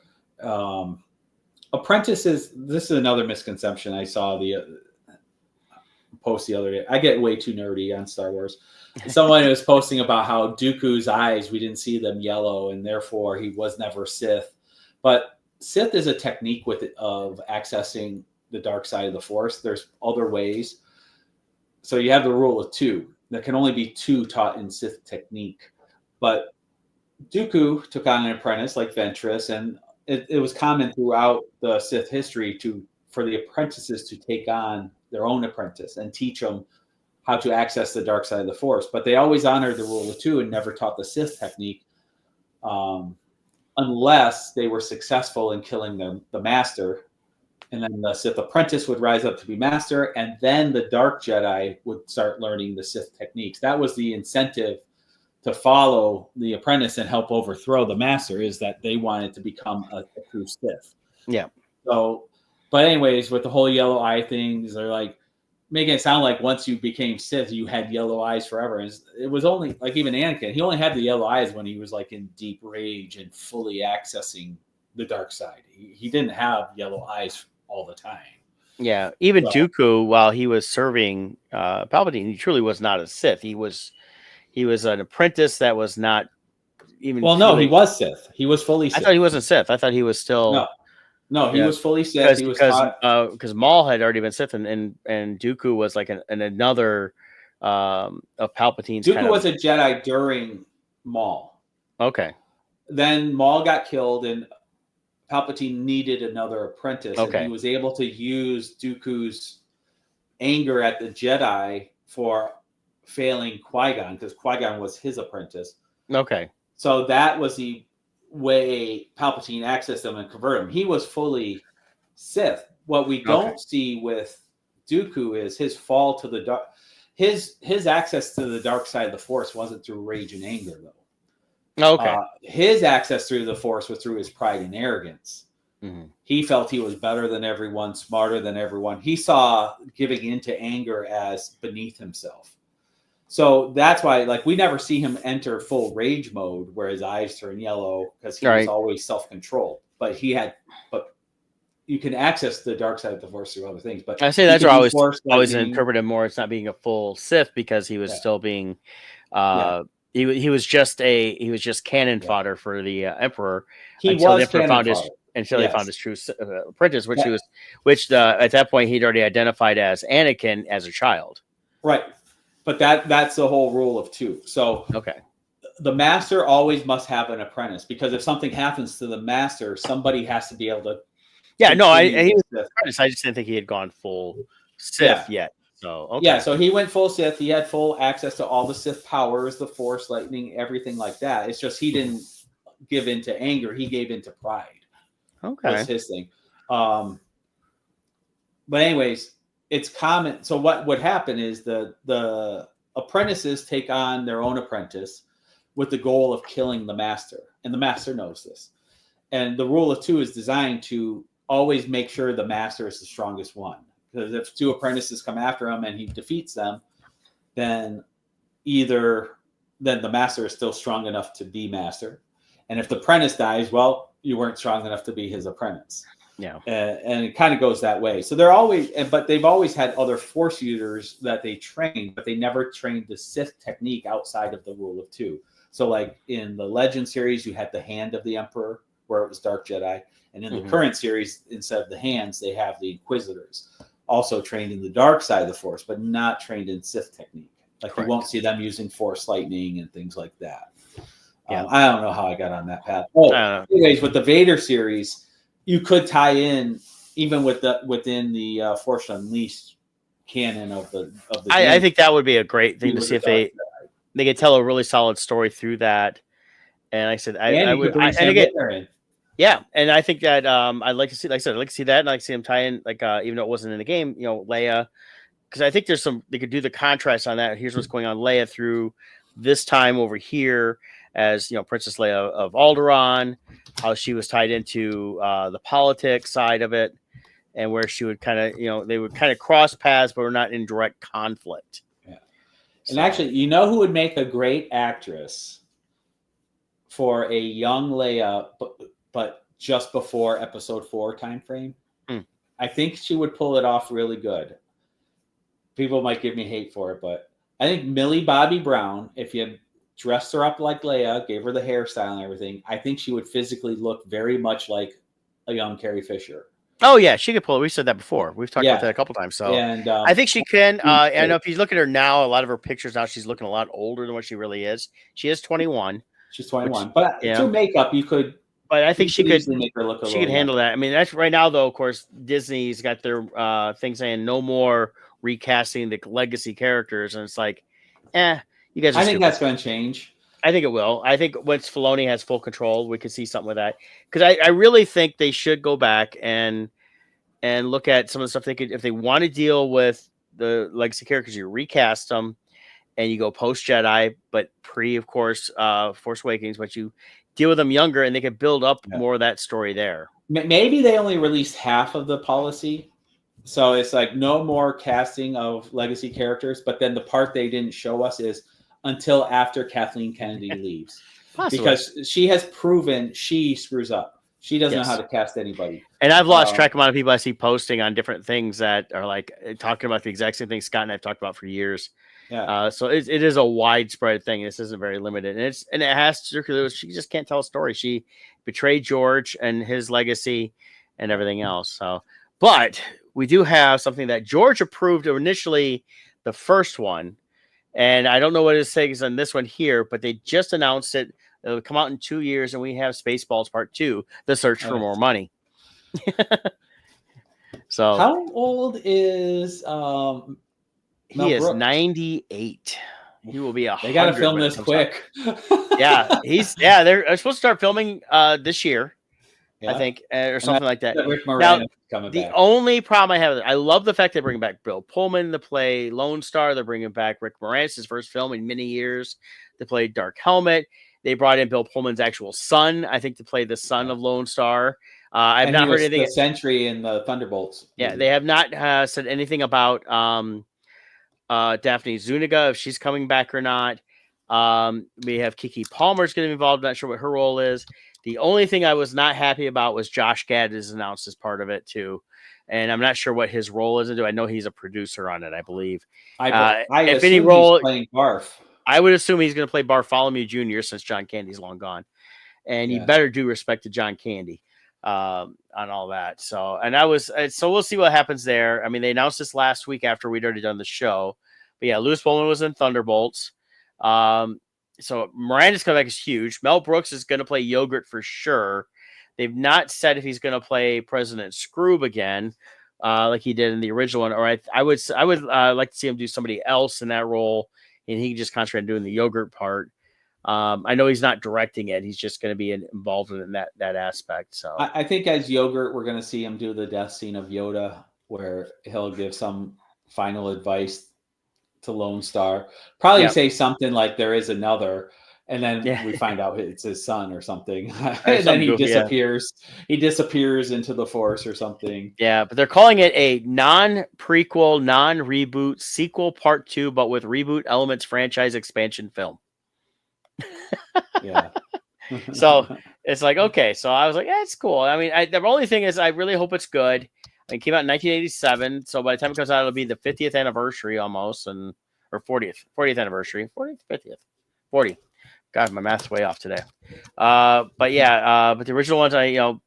Apprentices, this is another misconception I saw the post the other day. I get way too nerdy on Star Wars. Someone was posting about how Dooku's eyes, we didn't see them yellow, and therefore he was never Sith. But Sith is a technique of accessing the dark side of the Force. There's other ways. So you have the rule of two. There can only be two taught in Sith technique. But Dooku took on an apprentice like Ventress, and it was common throughout the Sith history for the apprentices to take on their own apprentice and teach them how to access the dark side of the Force. But they always honored the rule of two and never taught the Sith technique unless they were successful in killing the master. And then the Sith apprentice would rise up to be master, and then the Dark Jedi would start learning the Sith techniques. That was the incentive to follow the apprentice and help overthrow the master, is that they wanted to become a true Sith. Yeah. So, but anyways, with the whole yellow eye things, they're like making it sound like once you became Sith, you had yellow eyes forever. And it was only like even Anakin, he only had the yellow eyes when he was like in deep rage and fully accessing the dark side. He didn't have yellow eyes all the time. Yeah. Even Dooku, while he was serving Palpatine, he truly was not a Sith. He was an apprentice that was not even. Well, no, he was Sith. He was fully Sith. I thought he wasn't Sith. I thought he was still. No, he was fully Sith. Because Maul had already been Sith, and Dooku was like another of Palpatine's. Dooku was a Jedi during Maul. Okay. Then Maul got killed, and Palpatine needed another apprentice. Okay. And he was able to use Dooku's anger at the Jedi for failing Qui-Gon, because Qui-Gon was his apprentice. Okay. So that was the way Palpatine accessed him and converted him. He was fully Sith. What we don't see with Dooku is his fall to the dark. His access to the dark side of the Force wasn't through rage and anger, though. Okay. His access through the Force was through his pride and arrogance. Mm-hmm. He felt he was better than everyone, smarter than everyone. He saw giving into anger as beneath himself. So that's why, like, we never see him enter full rage mode where his eyes turn yellow, because he was always self-controlled. But you can access the dark side of the Force through other things. But I say that's where I always interpret him more. It's not being a full Sith, because he was still being, he was just cannon fodder for the Emperor until he found his true apprentice, which at that point he'd already identified as Anakin as a child. Right. But that's the whole rule of two. So the master always must have an apprentice, because if something happens to the master, somebody has to be able to. Yeah, no, he was an apprentice. I just didn't think he had gone full Sith yet. So so he went full Sith. He had full access to all the Sith powers, the Force, lightning, everything like that. It's just he didn't give into anger. He gave into pride. Okay, that's his thing. But anyways, it's common. So what would happen is the apprentices take on their own apprentice with the goal of killing the master, and the master knows this. And the rule of two is designed to always make sure the master is the strongest one. Because if two apprentices come after him and he defeats them, then the master is still strong enough to be master. And if the apprentice dies, well, you weren't strong enough to be his apprentice. Yeah. And it kind of goes that way. So they've always had other Force users that they trained, but they never trained the Sith technique outside of the rule of two. So like in the Legend series, you had the Hand of the Emperor, where it was Dark Jedi. And in the current series, instead of the hands, they have the Inquisitors, also trained in the dark side of the Force, but not trained in Sith technique. Like you won't see them using Force lightning and things like that. Yeah. I don't know how I got on that path. Anyways, with the Vader series, you could tie in even within the Force Unleashed canon of the. I think that would be a great thing to see if they could tell a really solid story through that. And like I said, I would. Yeah, and I think that I'd like to see, like I said, I'd like to see that, and I'd like to see him tie in, like even though it wasn't in the game, Leia, because I think they could do the contrast on that. Here's what's going on, Leia through this time over here, as Princess Leia of Alderaan, how she was tied into the politics side of it, and where she would kind of they would kind of cross paths, but were not in direct conflict. Yeah. And actually, who would make a great actress for a young Leia, but just before Episode 4 time frame? I think she would pull it off really good. People might give me hate for it, but I think Millie Bobby Brown, if you dressed her up like Leia, gave her the hairstyle and everything, I think she would physically look very much like a young Carrie Fisher. Oh yeah, she could pull it. We said that before. We've talked about that a couple times. So and I think she can. I know if you look at her now, a lot of her pictures now, she's looking a lot older than what she really is. She is 21. She's 21, but through makeup, you could. But I think she could make her look. She could handle that. I mean, that's right now though. Of course, Disney's got their thing saying no more recasting the legacy characters, and it's like, you guys. I think that's going to change. I think it will. I think once Filoni has full control, we could see something with that. Because I really think they should go back and look at some of the stuff they could, if they want to deal with the legacy characters, you recast them and you go post Jedi, but pre, of course, Force Awakens, but you deal with them younger and they could build up more of that story there. Maybe they only released half of the policy. So it's like no more casting of legacy characters, but then the part they didn't show us is until after Kathleen Kennedy leaves. Possibly. Because she has proven she screws up. She doesn't know how to cast anybody. And I've lost track of the amount of people I see posting on different things that are like talking about the exact same thing Scott and I've talked about for years. Yeah. So it is a widespread thing. This isn't very limited. And it has circular. She just can't tell a story. She betrayed George and his legacy and everything else. So, but we do have something that George approved initially, the first one. And I don't know what his take is on this one here, but they just announced it. It'll come out in 2 years, and we have Spaceballs Part 2, The Search for More Money. So, how old is he is 98. He will be 100. They got to film this quick. They're supposed to start filming this year, I think, or something like that. Rick Moranis coming the back. only problem I have, I love the fact they bring back Bill Pullman to play Lone Star. They're bringing back Rick Moranis' first film in many years to play Dark Helmet. They brought in Bill Pullman's actual son, I think, to play the son of Lone Star. I've not heard anything. The Sentry in the Thunderbolts. Yeah, they have not said anything about Daphne Zuniga, if she's coming back or not. We have Keke Palmer's going to be involved. Not sure what her role is. The only thing I was not happy about was Josh Gad is announced as part of it too, and I'm not sure what his role is. I know he's a producer on it, I believe. If any role, playing Barf. I would assume he's going to play Bartholomew Jr. since John Candy's long gone, and you better do respect to John Candy on all that. So we'll see what happens there. I mean, they announced this last week after we'd already done the show, but yeah, Louis Bowman was in Thunderbolts. So Miranda's comeback is huge. Mel Brooks is going to play Yogurt for sure. They've not said if he's going to play President Scroob again, like he did in the original one. Or I would like to see him do somebody else in that role, and he can just concentrate on doing the Yogurt part. I know he's not directing it; he's just going to be involved in that aspect. So I think as Yogurt, we're going to see him do the death scene of Yoda, where he'll give some final advice to Lone Star, probably say something like there is another, and then we find out it's his son or something. And then he disappears. He disappears into the Force or something. Yeah, but they're calling it a non-prequel, non-reboot sequel part 2, but with reboot elements franchise expansion film. Yeah. So it's like, okay. So I was like, it's cool. I mean, the only thing is I really hope it's good. It came out in 1987, so by the time it comes out, it'll be the 50th anniversary almost, or 40th anniversary, 40th, 50th, 40. God, my math's way off today. But the original ones,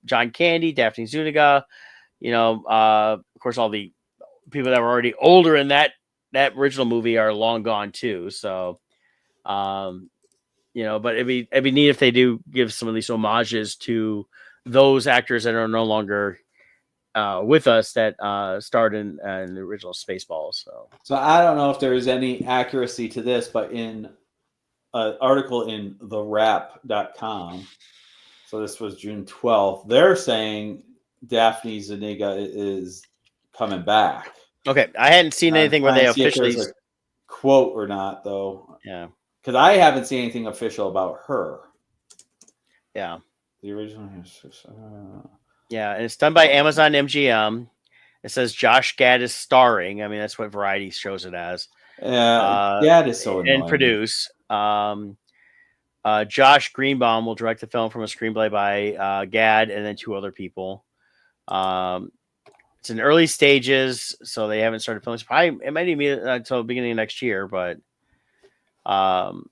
John Candy, Daphne Zuniga, of course, all the people that were already older in that original movie are long gone too. So, but it'd be neat if they do give some of these homages to those actors that are no longer with us that starred in the original Spaceballs. So I don't know if there is any accuracy to this, but in an article in therap.com, so this was June 12th, they're saying Daphne Zuniga is coming back. Okay, I hadn't seen anything where they officially quote or not, though. Yeah, because I haven't seen anything official about her. Yeah. The original. Yeah, and it's done by Amazon MGM. It says Josh Gad is starring. I mean, that's what Variety shows it as. That is so annoying. And produce. Josh Greenbaum will direct the film from a screenplay by Gad and then 2 other people. It's in early stages, so they haven't started filming. It might even be until the beginning of next year, but so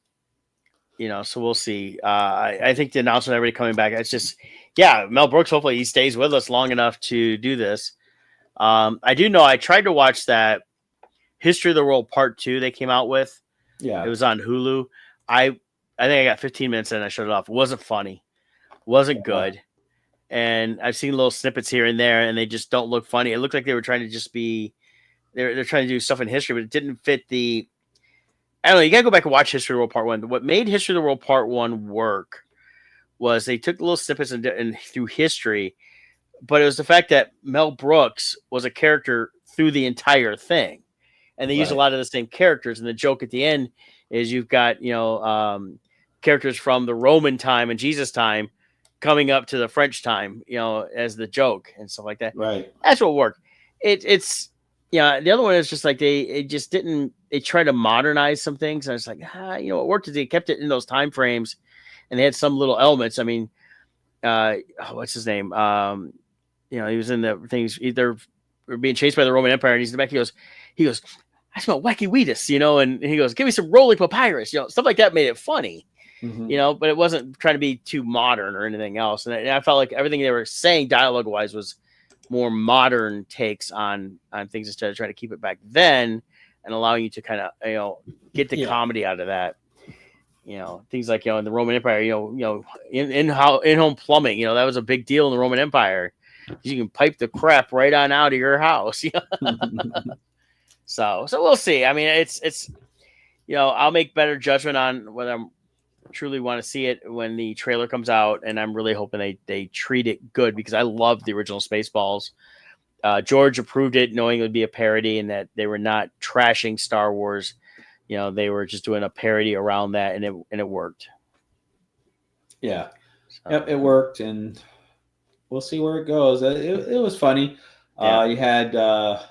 we'll see. I think the announcement of everybody coming back, it's just, Mel Brooks, hopefully he stays with us long enough to do this. I do know I tried to watch that History of the World Part 2 they came out with. Yeah. It was on Hulu. I think I got 15 minutes in and I shut it off. It wasn't funny. It wasn't good. And I've seen little snippets here and there, and they just don't look funny. It looked like they were trying to just be, they're trying to do stuff in history, but it didn't fit the, I don't know. You got to go back and watch History of the World Part 1. What made History of the World Part 1 work was they took little snippets and through history, but it was the fact that Mel Brooks was a character through the entire thing. And they use a lot of the same characters. And the joke at the end is you've got, characters from the Roman time and Jesus time coming up to the French time, as the joke and stuff like that. Right. That's what worked. It's the other one is just like they tried to modernize some things. And it's like, what worked is they kept it in those time frames and they had some little elements. I mean, what's his name? He was in the things either being chased by the Roman Empire and he's in the back. He goes, I smell wacky weedus, and he goes, give me some rolling papyrus, stuff like that made it funny, but it wasn't trying to be too modern or anything else. And I felt like everything they were saying dialogue wise was more modern takes on things instead of trying to keep it back then and allowing you to kind of, get the comedy out of that. Things like, in the Roman Empire, in-home plumbing, that was a big deal in the Roman Empire. You can pipe the crap right on out of your house. So we'll see. I mean, it's I'll make better judgment on whether I truly want to see it when the trailer comes out, and I'm really hoping they treat it good because I love the original Spaceballs. George approved it, knowing it would be a parody and that they were not trashing Star Wars. They were just doing a parody around that, and it worked. Yeah, yep, it worked, and we'll see where it goes. It was funny. Yeah. You had.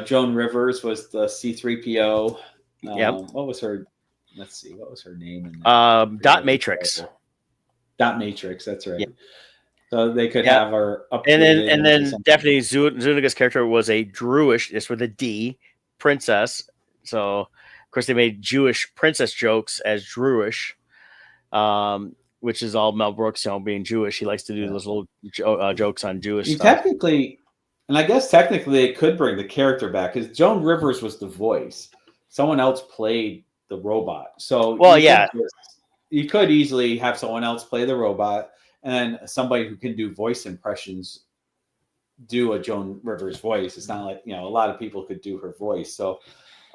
Joan Rivers was the C-3PO. Yep. What was her? Let's see. What was her name? Dot Matrix. Dot Matrix. That's right. Yep. So they could have her up. And then definitely Zuniga's character was a Druish. It's with a D princess. So of course they made Jewish princess jokes as Druish, which is all Mel Brooks. Being Jewish, he likes to do those little jokes on Jewish stuff. Technically. And I guess technically it could bring the character back because Joan Rivers was the voice. Someone else played the robot. So you could easily have someone else play the robot and then somebody who can do voice impressions do a Joan Rivers voice. It's not like, a lot of people could do her voice. So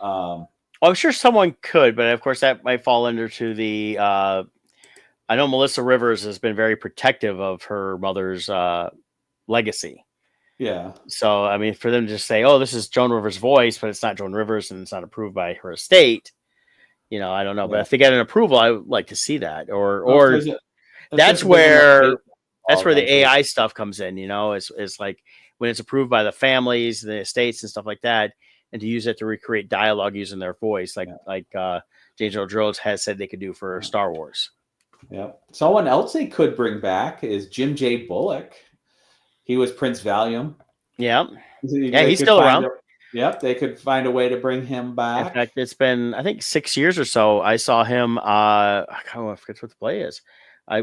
I'm sure someone could, but of course that might fall under to the I know Melissa Rivers has been very protective of her mother's legacy. Yeah. So, I mean, for them to just say, oh, this is Joan Rivers' voice, but it's not Joan Rivers and it's not approved by her estate, I don't know. Yeah. But if they get an approval, I would like to see that. Or that's where the AI stuff comes in, it's like when it's approved by the families, the estates and stuff like that, and to use it to recreate dialogue using their voice, like James Earl Jones has said they could do for Star Wars. Yeah. Someone else they could bring back is Jim J. Bullock. He was Prince Valium. Yeah. He's still around. Yep. They could find a way to bring him back. In fact, it's been, I think, 6 years or so. I saw him. I forget what the play is.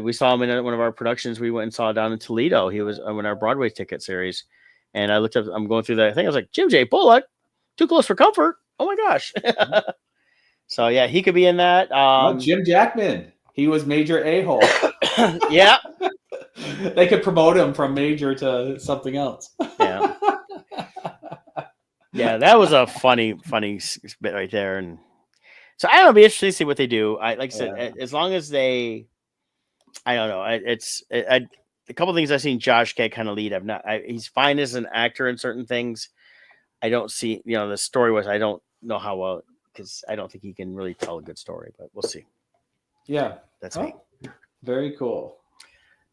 We saw him in one of our productions we went and saw down in Toledo. He was in our Broadway ticket series. And I looked up, I'm going through that thing. I was like, Jim J. Bullock, Too Close for Comfort. Oh my gosh. So, yeah, he could be in that. Jim Jackman. He was Major A-hole. Yeah. They could promote him from Major to something else. Yeah. Yeah, that was a funny bit right there. And so I don't know, it'll be interesting to see what they do. Like I said, as long as they, I don't know. A couple of things I've seen Josh Gad kind of lead. He's fine as an actor in certain things. I don't see, the story was, I don't know how well because I don't think he can really tell a good story. But we'll see. Yeah. That's me. Very cool.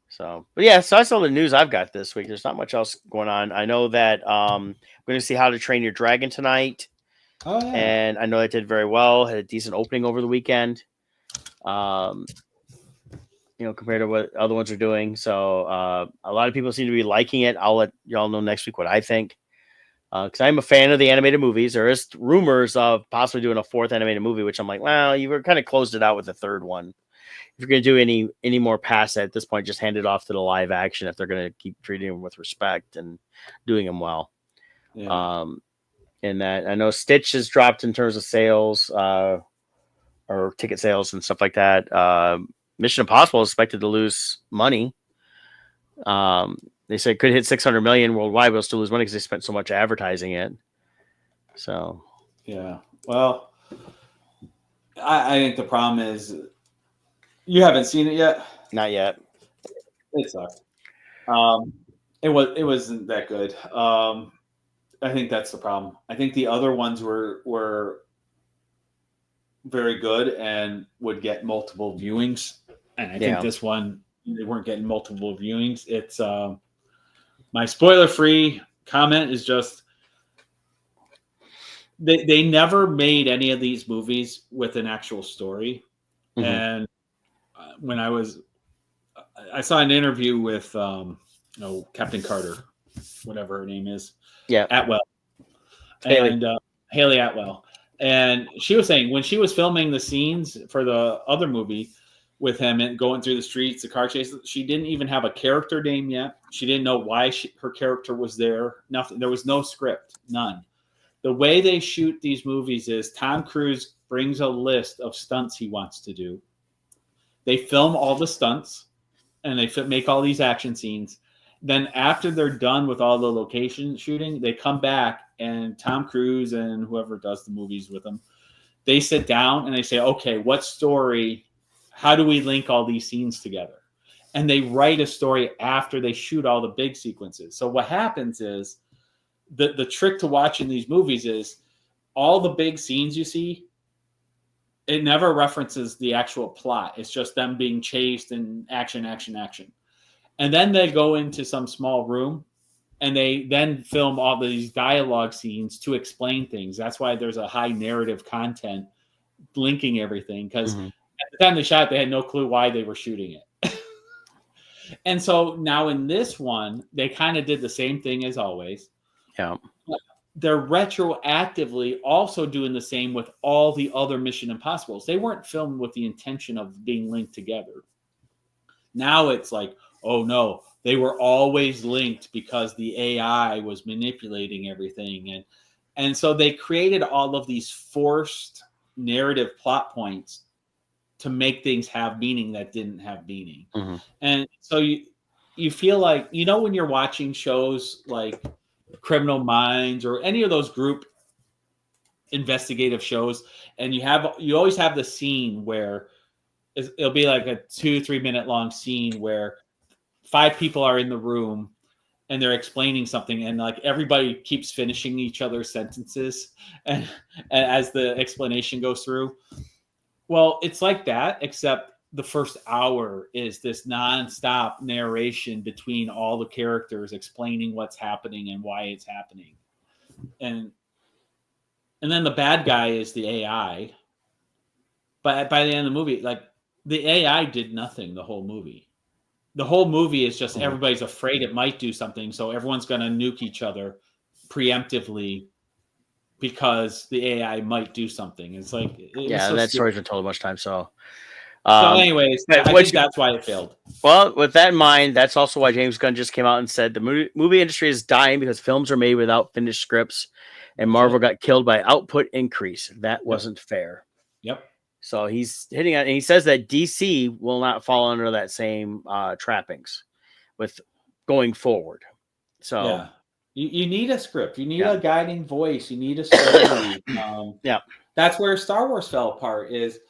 So, but yeah, so that's all the news I've got this week. There's not much else going on. I know that I'm going to see How to Train Your Dragon tonight, Oh yeah. and I know that did very well. Had a decent opening over the weekend. Compared to what other ones are doing. So a lot of people seem to be liking it. I'll let y'all know next week what I think. Because I'm a fan of the animated movies. There is rumors of possibly doing a fourth animated movie, which I'm like, well, you were kind of closed it out with the third one. If you're going to do any more past that at this point, just hand it off to the live action if they're going to keep treating them with respect and doing them well. Yeah. And that I know Stitch has dropped in terms of sales or ticket sales and stuff like that. Mission Impossible is expected to lose money. They said it could hit 600 million worldwide, but it'll still lose money because they spent so much advertising it. So yeah. Well, I think the problem is you haven't seen it yet. not yet. It sucked. It wasn't that good. I think that's the problem. I think the other ones were very good and would get multiple viewings, and I think this one they weren't getting multiple viewings. It's my spoiler-free comment is just they never made any of these movies with an actual story. Mm-hmm. And when I saw an interview with Captain Carter, whatever her name is, Atwell, and Haley Atwell. And she was saying when she was filming the scenes for the other movie with him and going through the streets, the car chase, she didn't even have a character name yet. She didn't know why her character was there. Nothing. There was no script. None. The way they shoot these movies is Tom Cruise brings a list of stunts he wants to do. They film all the stunts and they make all these action scenes. Then after they're done with all the location shooting, they come back and Tom Cruise and whoever does the movies with them, they sit down and they say, okay, what story, how do we link all these scenes together? And they write a story after they shoot all the big sequences. So what happens is the trick to watching these movies is all the big scenes you see, it never references the actual plot. It's just them being chased and action. And then they go into some small room and they then film all these dialogue scenes to explain things. That's why there's a high narrative content linking everything. Because at the time they shot it, they had no clue why they were shooting it. And so now in this one, they kind of did the same thing as always. Yeah. They're retroactively also doing the same with all the other Mission Impossibles. They weren't filmed with the intention of being linked together. Now it's like, oh no, they were always linked because the AI was manipulating everything. And so they created all of these forced narrative plot points to make things have meaning that didn't have meaning. Mm-hmm. And so you feel like, when you're watching shows like Criminal Minds or any of those group investigative shows, and you always have the scene where it'll be like a 2-3 minute long scene where 5 people are in the room and they're explaining something and like everybody keeps finishing each other's sentences and as the explanation goes through. Well, it's like that, except the first hour is this nonstop narration between all the characters explaining what's happening and why it's happening. And then the bad guy is the AI. But by the end of the movie, like the AI did nothing the whole movie. The whole movie is just everybody's afraid it might do something, so everyone's going to nuke each other preemptively because the AI might do something. It's like that story's been told a bunch of times. So anyways, I think that's why it failed. Well, with that in mind, that's also why James Gunn just came out and said the movie industry is dying because films are made without finished scripts, and Marvel got killed by output increase. That wasn't fair. Yep. So he's hitting on, and he says that DC will not fall under that same trappings with going forward. So yeah. You need a script. You need a guiding voice. You need a story. That's where Star Wars fell apart. Is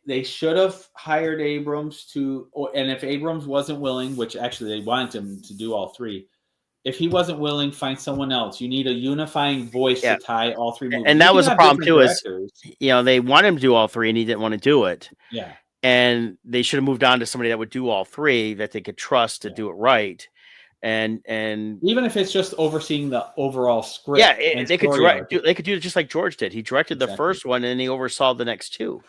they should have hired Abrams and if Abrams wasn't willing, which actually they wanted him to do all 3, If he wasn't willing, find someone else. You need a unifying voice Yeah. to tie all three movies. And You that can was the have problem different too, is, directors. they wanted him to do all three and he didn't want to do it. Yeah. And they should have moved on to somebody that would do all three that they could trust to do it right. And even if it's just overseeing the overall script. yeah, and they could story direct. arc. They could do it just like George did. He directed the Exactly. first one and he oversaw the next two.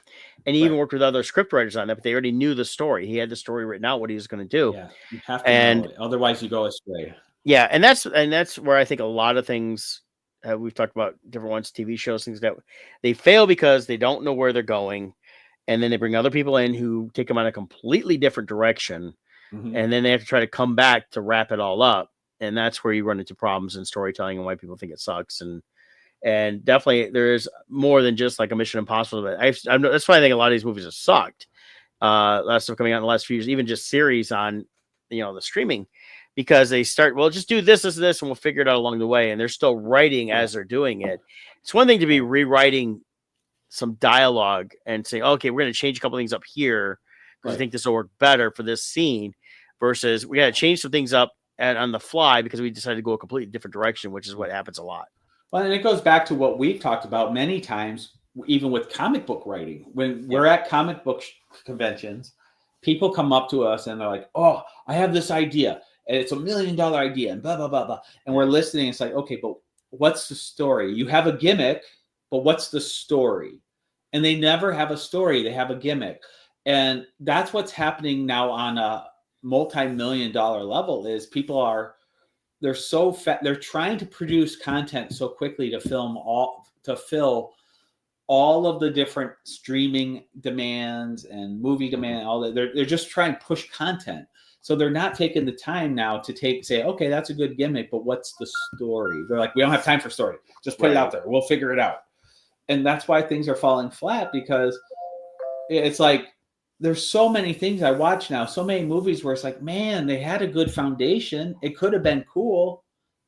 And he even worked with other script writers on that, but they already knew the story. He had the story written out, what he was going to do. Yeah, you have to know it. Otherwise you go astray. Yeah, and that's where I think a lot of things, we've talked about different ones, TV shows, things that they fail because they don't know where they're going, and then they bring other people in who take them on a completely different direction, and then they have to try to come back to wrap it all up, and that's where you run into problems in storytelling and why people think it sucks. And definitely there is more than just like a Mission Impossible. But that's why I think a lot of these movies have sucked. Last stuff coming out in the last few years, even just series on the streaming. Because they start, well, just do this, and we'll figure it out along the way. And they're still writing as they're doing it. It's one thing to be rewriting some dialogue and saying, okay, we're going to change a couple things up here because I think this will work better for this scene, versus we got to change some things up on the fly because we decided to go a completely different direction, which is what happens a lot. Well, and it goes back to what we've talked about many times, even with comic book writing. When we're at comic book conventions, people come up to us and they're like, oh, I have this idea. And it's $1 million idea and blah, blah, blah, blah. And we're listening. It's like, okay, but what's the story? You have a gimmick, but what's the story? And they never have a story. They have a gimmick. And that's what's happening now on a multi-million-dollar level is they're so fat. They're trying to produce content so quickly to fill all of the different streaming demands and movie demand, all that. They're just trying to push content. So they're not taking the time now to say, okay, that's a good gimmick, but what's the story? They're like, we don't have time for story. Just put it out there. We'll figure it out. And that's why things are falling flat, because it's like there's so many things I watch now, so many movies where it's like, man, they had a good foundation. It could have been cool.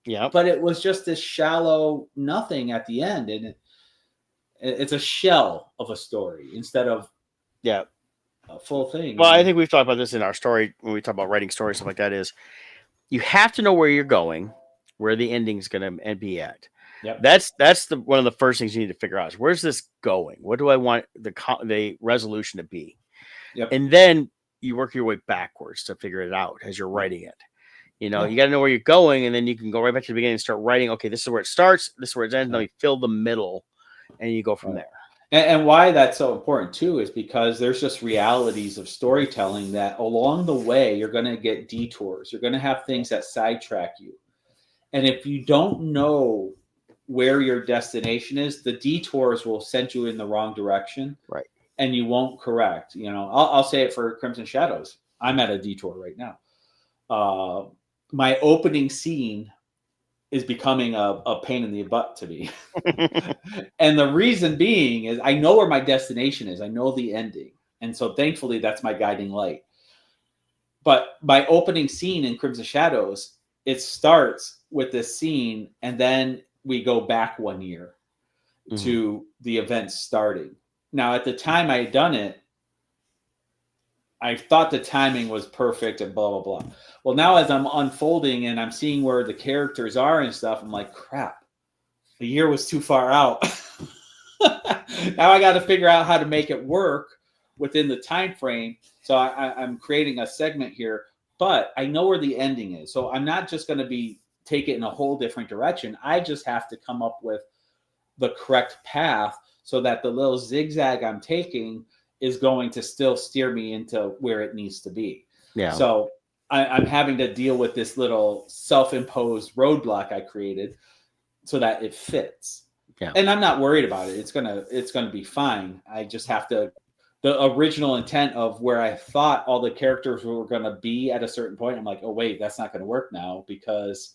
Yeah. But it was just this shallow nothing at the end. And it's a shell of a story instead of a full thing. Well, I think we've talked about this in our story when we talk about writing stories, stuff like that, is you have to know where you're going, where the ending's going to be at. Yep. That's one of the first things you need to figure out is, where's this going? What do I want the resolution to be? Yep. And then you work your way backwards to figure it out as you're writing it. You got to know where you're going, and then you can go right back to the beginning and start writing. Okay, this is where it starts. This is where it ends. Now you fill the middle, and you go from there. And why that's so important too is because there's just realities of storytelling that along the way you're going to get detours. You're going to have things that sidetrack you. And if you don't know where your destination is, the detours will send you in the wrong direction. Right. And you won't correct. I'll say it for Crimson Shadows. I'm at a detour right now. My opening scene is becoming a pain in the butt to me. And the reason being is I know where my destination is. I know the ending. And so thankfully that's my guiding light. But my opening scene in Crimson Shadows, it starts with this scene and then we go back 1 year to the event starting. Now, at the time I had done it, I thought the timing was perfect and blah, blah, blah. Well, now as I'm unfolding and I'm seeing where the characters are and stuff, I'm like, crap, the year was too far out. Now I got to figure out how to make it work within the time frame. So I'm creating a segment here, but I know where the ending is. So I'm not just going to take it in a whole different direction. I just have to come up with the correct path so that the little zigzag I'm taking is going to still steer me into where it needs to be. Yeah. So I'm having to deal with this little self-imposed roadblock I created so that it fits. Yeah. And I'm not worried about it. It's gonna be fine. I just have to. The original intent of where I thought all the characters were going to be at a certain point, I'm like, oh wait, that's not going to work now, because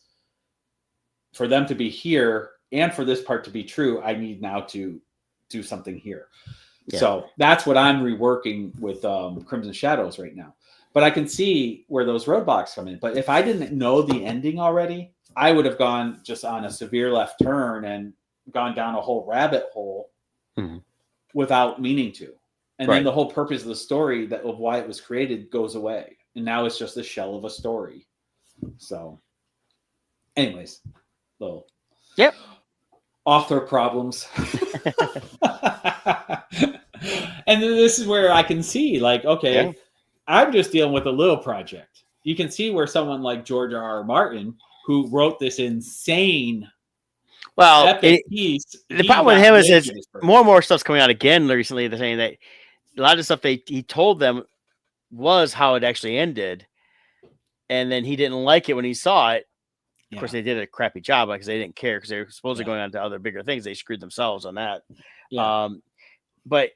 for them to be here and for this part to be true, I need now to do something here. Yeah. So that's what I'm reworking with Crimson Shadows right now. But I can see where those roadblocks come in. But if I didn't know the ending already, I would have gone just on a severe left turn and gone down a whole rabbit hole without meaning to. And then the whole purpose of the story of why it was created goes away. And now it's just a shell of a story. So Anyways, little Yep. author problems. And then this is where I can see, like, okay, Yeah. I'm just dealing with a little project. You can see where someone like George R. Martin, who wrote this insane Well, epic piece, the he problem with got him way is too dispersed. more and more stuff's coming out again recently. They're saying that a lot of stuff he told them was how it actually ended, and then he didn't like it when he saw it. Of course, they did a crappy job because they didn't care because they were supposedly going on to other bigger things. They screwed themselves on that. Yeah. But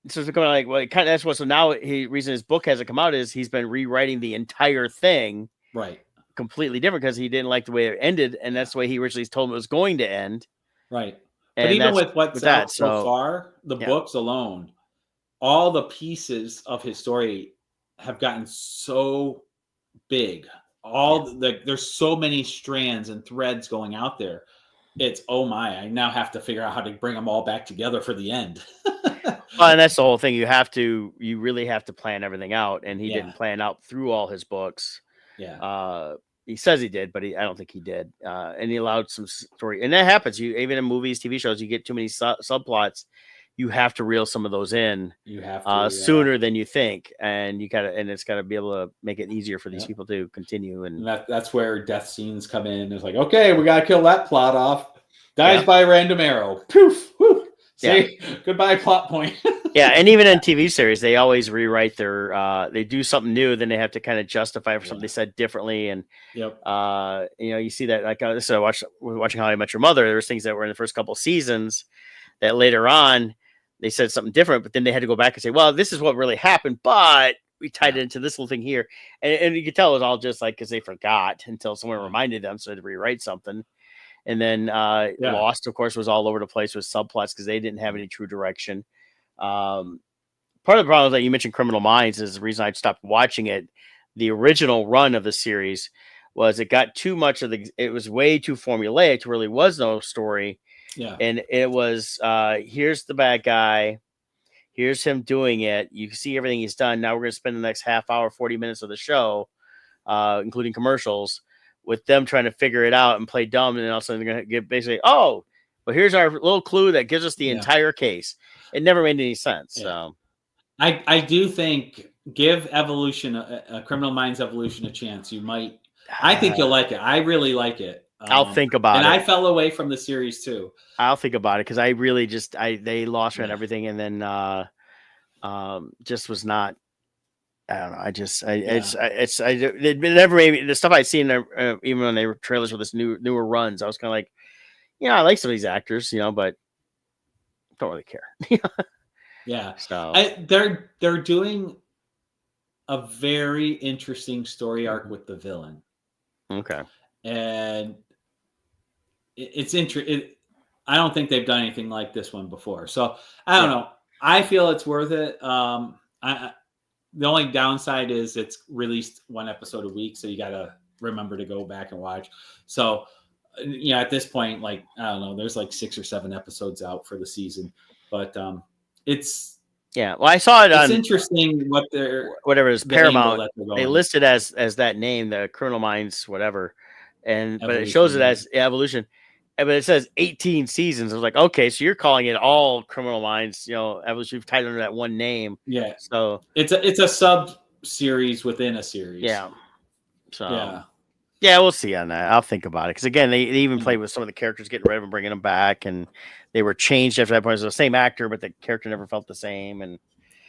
so it's going like, well, kind of that's what. So now reason his book hasn't come out is he's been rewriting the entire thing, Right. completely different because he didn't like the way it ended, and that's the way he originally told him it was going to end. Right. But And even that's with what's with that. out so So far, the yeah, books alone, all the pieces of his story have gotten so big. There's so many strands and threads going out there. It's, oh my, I now have to figure out how to bring them all back together for the end. well, and that's the whole thing. You really have to plan everything out, and he Yeah. didn't plan out through all his books. Yeah. He says he did, but I don't think he did. And he allowed some story, and that happens. You even in movies, TV shows, you get too many subplots. You have to reel some of those in. You have to Sooner than you think, and it's got to be able to make it easier for these people to continue. And that's where death scenes come in. It's like, okay, we got to kill that plot off. Dies by random arrow. Poof. Whew. Say goodbye, plot point. Yeah, and even in TV series, they always rewrite they do something new, then they have to kind of justify for something they said differently. And you see that like so watching How I Met Your Mother. There was things that were in the first couple of seasons that later on they said something different, but then they had to go back and say, well, this is what really happened, but we tied it into this little thing here. And you could tell it was all just like because they forgot until someone reminded them, so they had to rewrite something. And then Lost, of course, was all over the place with subplots because they didn't have any true direction. Part of the problem that you mentioned Criminal Minds is the reason I stopped watching it. The original run of the series was it got too much of it was way too formulaic. There really was no story. Yeah. And it was, here's the bad guy. Here's him doing it. You can see everything he's done. Now we're going to spend the next half hour, 40 minutes of the show, including commercials, with them trying to figure it out and play dumb. And then all of a sudden they're going to get basically, oh, but here's our little clue that gives us the entire case. It never made any sense. So I do think give Evolution, a Criminal Minds Evolution, a chance. You might, I think you'll like it. I really like it. I'll think about it. And I fell away from the series too. I'll think about it because I really they lost me on everything, and then just was not. I don't know. It never made me, the stuff I'd seen even when they were trailers for this newer runs. I was kind of like, I like some of these actors, but don't really care. Yeah. So they're doing a very interesting story arc with the villain. Okay. And it's interesting. I don't think they've done anything like this one before. So I don't know. I feel it's worth it. The only downside is it's released one episode a week, so you got to remember to go back and watch. So, at this point, like, I don't know, there's like 6 or 7 episodes out for the season, but it's well, I saw it. It's interesting what whatever is Paramount. They listed as that name, the Criminal Minds, whatever, but it shows it as Evolution. But it says 18 seasons. I was like, okay, so you're calling it all Criminal Minds, Evolution. You've tied under that one name. Yeah. So it's a sub series within a series. Yeah. So we'll see on that. I'll think about it because again, they even played with some of the characters getting rid of them, bringing them back, and they were changed after that point. It was the same actor, but the character never felt the same. And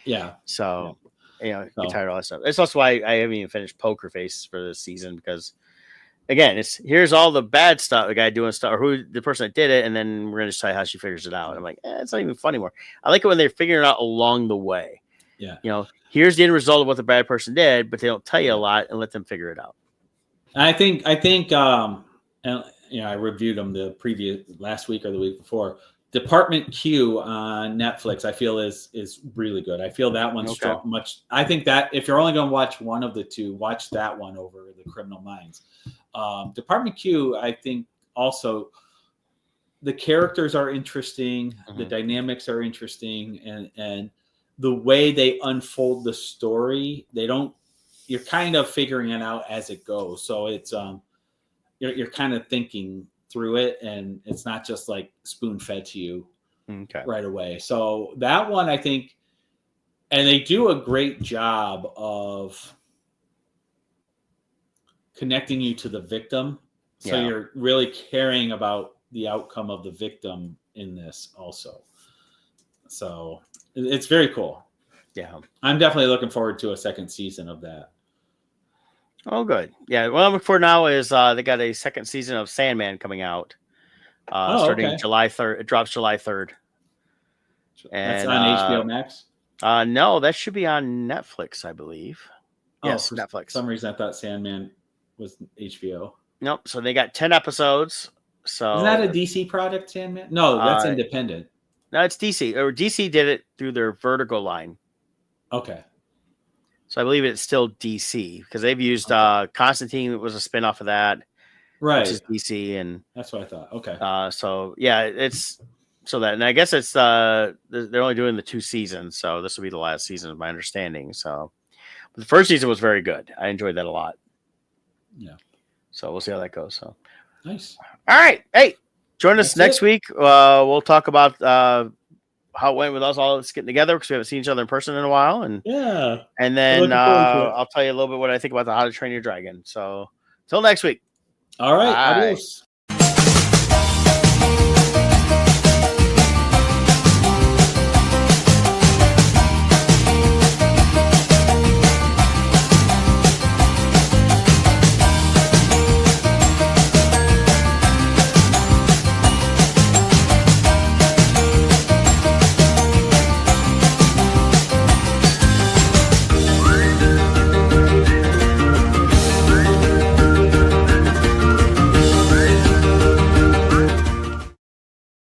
get tired of all that stuff. It's also why I haven't even finished Poker Face for this season because. Again, here's all the bad stuff, the guy doing stuff, or who the person that did it, and then we're gonna decide how she figures it out. And I'm like, it's not even fun anymore. I like it when they're figuring it out along the way. Yeah. Here's the end result of what the bad person did, but they don't tell you a lot and let them figure it out. I think, and I reviewed them the previous last week or the week before. Department Q on Netflix, I feel is really good. I feel that one's strong, much. I think that if you're only going to watch one of the two, watch that one over the Criminal Minds. Department Q, I think also the characters are interesting, the dynamics are interesting, and the way they unfold the story, you're kind of figuring it out as it goes. So it's you're kind of thinking through it, and it's not just like spoon fed to you Okay. right away. So that one, I think, and they do a great job of connecting you to the victim. So Yeah. you're really caring about the outcome of the victim in this also. So it's very cool. Yeah. I'm definitely looking forward to a second season of that. Oh, good. Yeah. What I'm looking for now is they got a second season of Sandman coming out Oh, starting okay. July 3rd. It drops July 3rd. That's And on HBO Max. no, that should be on Netflix, I believe. Oh, Yes, for Netflix. some reason I thought Sandman was HBO. Nope. So they got 10 episodes. Isn't that a So DC product, Sandman? No, that's independent. no, it's DC. Or DC did it through their Vertigo line. Okay. So I believe it's still DC because they've used Constantine was a spinoff of that, Right. which is DC, and that's what I thought. Okay. So yeah, it's so that, and I guess it's they're only doing the 2 seasons, so this will be the last season, of my understanding. So, but the first season was very good. I enjoyed that a lot. Yeah. So we'll see how that goes. So nice. All right, hey, join us That's next it. week. We'll talk about how it went with us all getting together because we haven't seen each other in person in a while, and Yeah. then looking forward to it. I'll tell you a little bit what I think about the How to Train Your Dragon. So till next week. All right. Bye. Adios.